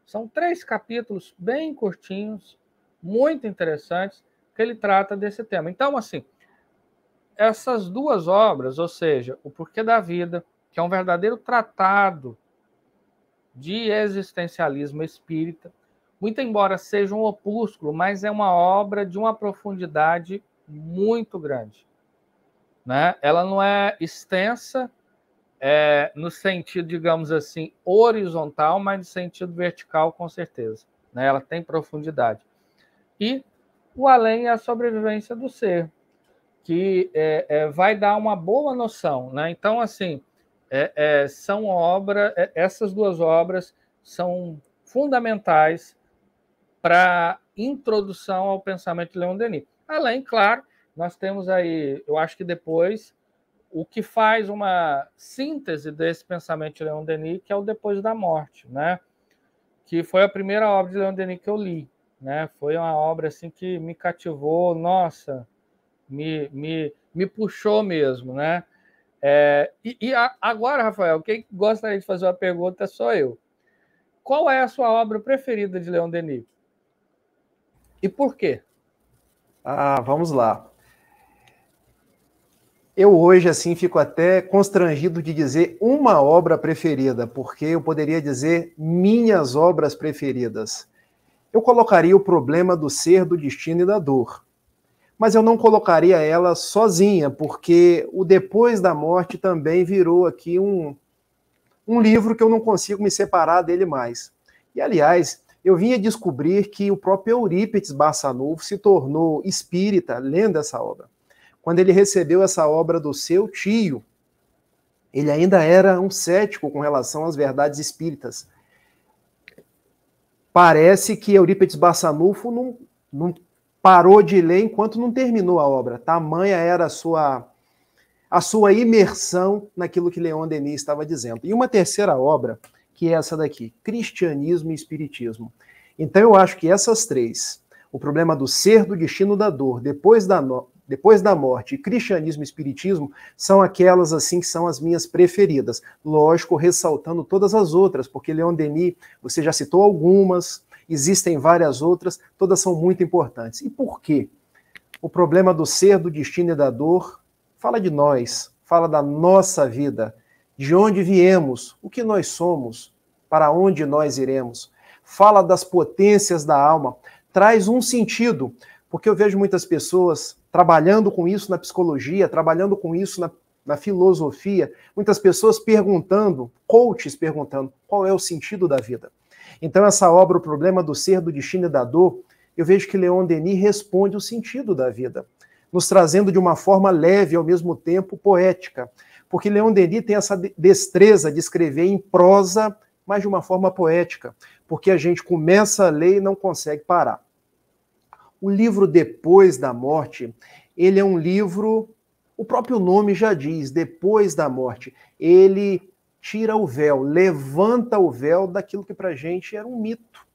São 3 capítulos bem curtinhos, muito interessantes, que ele trata desse tema. Então, assim, essas 2 obras, ou seja, O Porquê da Vida, que é um verdadeiro tratado de existencialismo espírita, muito embora seja um opúsculo, mas é uma obra de uma profundidade muito grande, né? Ela não é extensa, no sentido, digamos assim, horizontal, mas no sentido vertical, com certeza. Né? Ela tem profundidade. E o Além é a Sobrevivência do Ser. que vai dar uma boa noção, né? Então, assim, são obras, essas duas obras são fundamentais para introdução ao pensamento de Leon Denis. Além, claro, nós temos aí, eu acho que depois, o que faz uma síntese desse pensamento de Leon Denis, que é o Depois da Morte, né? Que foi a primeira obra de Leon Denis que eu li, né? Foi uma obra assim que me cativou, nossa, me puxou mesmo, né? Agora, Rafael, quem gostaria de fazer uma pergunta sou eu. Qual é a sua obra preferida de Leon Denis? E por quê? Vamos lá. Eu hoje, assim, fico até constrangido de dizer uma obra preferida, porque eu poderia dizer minhas obras preferidas. Eu colocaria o Problema do Ser, do Destino e da Dor. Mas eu não colocaria ela sozinha, porque o Depois da Morte também virou aqui um livro que eu não consigo me separar dele mais. E, aliás, eu vinha descobrir que o próprio Eurípides Barçanufo se tornou espírita lendo essa obra. Quando ele recebeu essa obra do seu tio, ele ainda era um cético com relação às verdades espíritas. Parece que Eurípides Barçanufo não parou de ler enquanto não terminou a obra. Tamanha era a sua imersão naquilo que Leon Denis estava dizendo. E uma terceira obra, que é essa daqui, Cristianismo e Espiritismo. Então eu acho que essas três, o Problema do Ser, do Destino, da Dor, Depois da Morte e Cristianismo e Espiritismo, são aquelas assim que são as minhas preferidas. Lógico, ressaltando todas as outras, porque Leon Denis, você já citou algumas, existem várias outras, todas são muito importantes. E por quê? O Problema do Ser, do Destino e da Dor fala de nós, fala da nossa vida, de onde viemos, o que nós somos, para onde nós iremos. Fala das potências da alma, traz um sentido, porque eu vejo muitas pessoas trabalhando com isso na psicologia, trabalhando com isso na filosofia, muitas pessoas perguntando, coaches perguntando, qual é o sentido da vida? Então essa obra, O Problema do Ser, do Destino e da Dor, eu vejo que Leon Denis responde o sentido da vida, nos trazendo de uma forma leve e ao mesmo tempo poética, porque Leon Denis tem essa destreza de escrever em prosa, mas de uma forma poética, porque a gente começa a ler e não consegue parar. O livro Depois da Morte, ele é um livro, o próprio nome já diz, Depois da Morte. Ele tira o véu, levanta o véu daquilo que pra gente era um mito.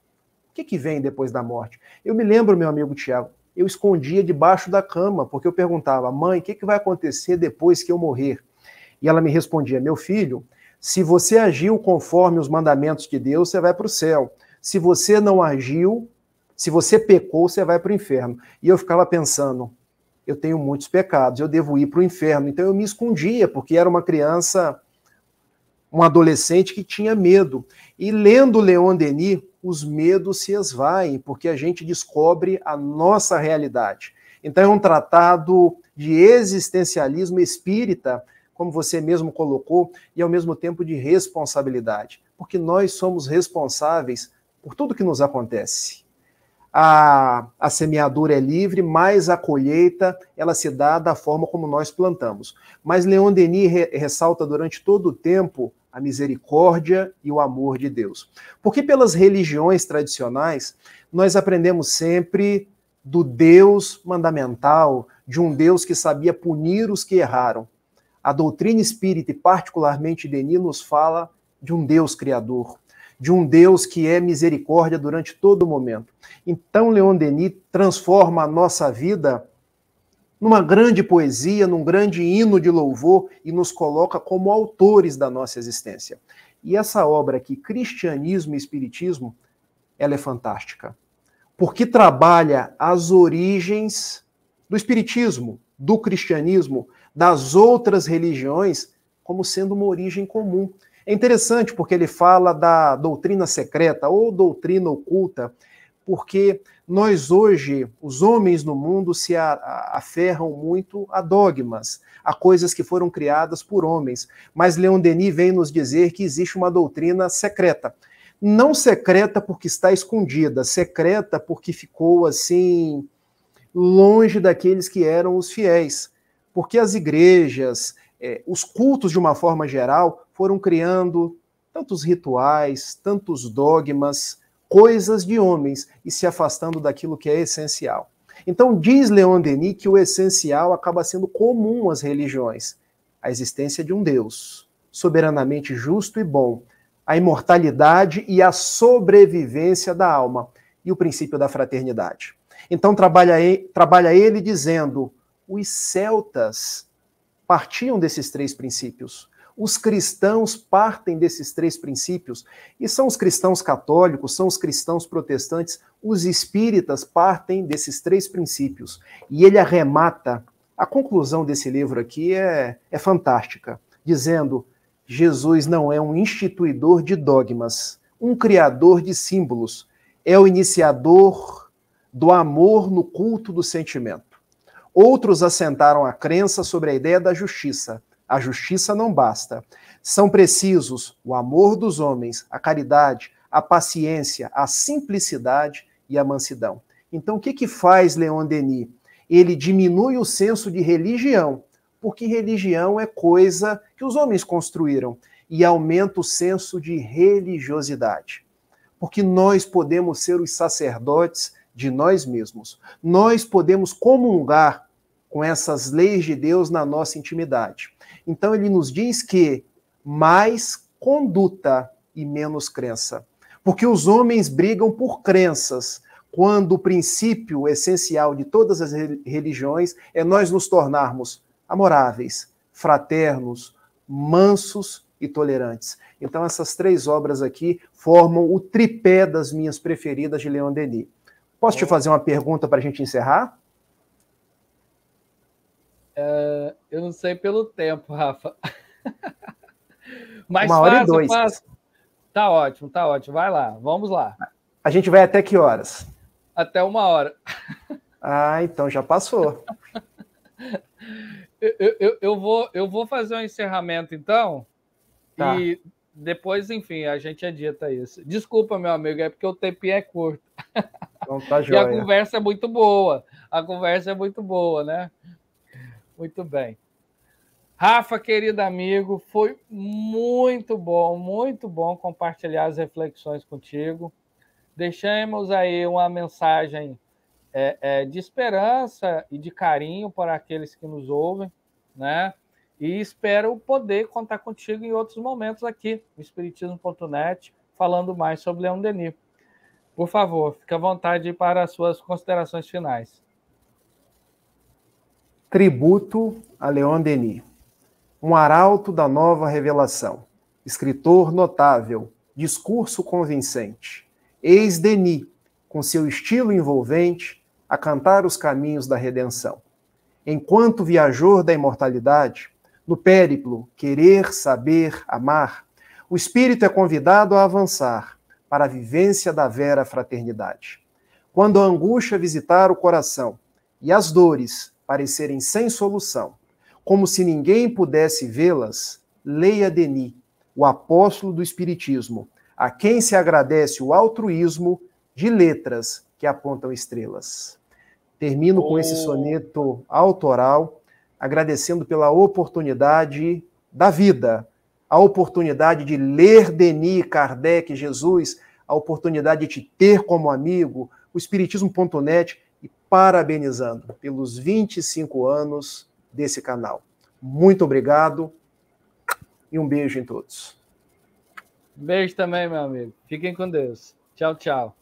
O que vem depois da morte? Eu me lembro, meu amigo Tiago, eu escondia debaixo da cama, porque eu perguntava, mãe, o que vai acontecer depois que eu morrer? E ela me respondia, meu filho, se você agiu conforme os mandamentos de Deus, você vai para o céu. Se você não agiu, se você pecou, você vai para o inferno. E eu ficava pensando, eu tenho muitos pecados, eu devo ir para o inferno. Então eu me escondia, porque era uma criança, um adolescente que tinha medo. E lendo Leon Denis, os medos se esvaem, porque a gente descobre a nossa realidade. Então é um tratado de existencialismo espírita, como você mesmo colocou, e ao mesmo tempo de responsabilidade. Porque nós somos responsáveis por tudo que nos acontece. A semeadura é livre, mas a colheita ela se dá da forma como nós plantamos. Mas Leon Denis ressalta durante todo o tempo a misericórdia e o amor de Deus. Porque pelas religiões tradicionais, nós aprendemos sempre do Deus mandamental, de um Deus que sabia punir os que erraram. A doutrina espírita, e particularmente Denis, nos fala de um Deus criador, de um Deus que é misericórdia durante todo o momento. Então, Leon Denis transforma a nossa vida numa grande poesia, num grande hino de louvor e nos coloca como autores da nossa existência. E essa obra aqui, Cristianismo e Espiritismo, ela é fantástica, porque trabalha as origens do Espiritismo, do cristianismo, das outras religiões, como sendo uma origem comum. É interessante porque ele fala da doutrina secreta ou doutrina oculta, porque nós hoje, os homens no mundo, se aferram muito a dogmas, a coisas que foram criadas por homens. Mas Leon Denis vem nos dizer que existe uma doutrina secreta. Não secreta porque está escondida, secreta porque ficou assim longe daqueles que eram os fiéis. porque as igrejas, os cultos de uma forma geral, foram criando tantos rituais, tantos dogmas, coisas de homens e se afastando daquilo que é essencial. Então, diz Leon Denis que o essencial acaba sendo comum às religiões: a existência de um Deus soberanamente justo e bom, a imortalidade e a sobrevivência da alma e o princípio da fraternidade. Então, trabalha ele dizendo: os celtas partiam desses três princípios. Os cristãos partem desses três princípios, e são os cristãos católicos, são os cristãos protestantes, os espíritas partem desses três princípios. E ele arremata, a conclusão desse livro aqui é fantástica, dizendo: Jesus não é um instituidor de dogmas, um criador de símbolos, é o iniciador do amor no culto do sentimento. Outros assentaram a crença sobre a ideia da justiça. A justiça não basta. São precisos o amor dos homens, a caridade, a paciência, a simplicidade e a mansidão. Então, o que faz Leon Denis? Ele diminui o senso de religião, porque religião é coisa que os homens construíram, e aumenta o senso de religiosidade. Porque nós podemos ser os sacerdotes de nós mesmos. Nós podemos comungar com essas leis de Deus na nossa intimidade. Então ele nos diz que mais conduta e menos crença. Porque os homens brigam por crenças, quando o princípio essencial de todas as religiões é nós nos tornarmos amoráveis, fraternos, mansos e tolerantes. Então essas três obras aqui formam o tripé das minhas preferidas de Leon Denis. Posso te fazer uma pergunta para a gente encerrar? Eu não sei pelo tempo, Rafa. Mas 1h02. Fácil. Tá ótimo. Vai lá, vamos lá. A gente vai até que horas? Até 1h. Ah, então já passou. Eu vou fazer um encerramento, então, tá. E depois, enfim, a gente edita isso. Desculpa, meu amigo, é porque o tempinho é curto. Então tá joia. E a conversa é muito boa. Né? Muito bem. Rafa, querido amigo, foi muito bom compartilhar as reflexões contigo. Deixamos aí uma mensagem de esperança e de carinho para aqueles que nos ouvem, né? E espero poder contar contigo em outros momentos aqui no Espiritismo.net, falando mais sobre Leon Denis. Por favor, fique à vontade para as suas considerações finais. Tributo a Leon Denis, um arauto da nova revelação, escritor notável, discurso convincente. Eis Denis, com seu estilo envolvente, a cantar os caminhos da redenção. Enquanto viajor da imortalidade, no périplo querer, saber, amar, o espírito é convidado a avançar para a vivência da vera fraternidade. Quando a angústia visitar o coração e as dores parecerem sem solução, como se ninguém pudesse vê-las, leia Denis, o apóstolo do Espiritismo, a quem se agradece o altruísmo de letras que apontam estrelas. Termino com esse soneto autoral, agradecendo pela oportunidade da vida, a oportunidade de ler Denis, Kardec, Jesus, a oportunidade de te ter como amigo, o Espiritismo.net, e parabenizando pelos 25 anos desse canal. Muito obrigado e um beijo em todos. Beijo também, meu amigo. Fiquem com Deus. Tchau, tchau.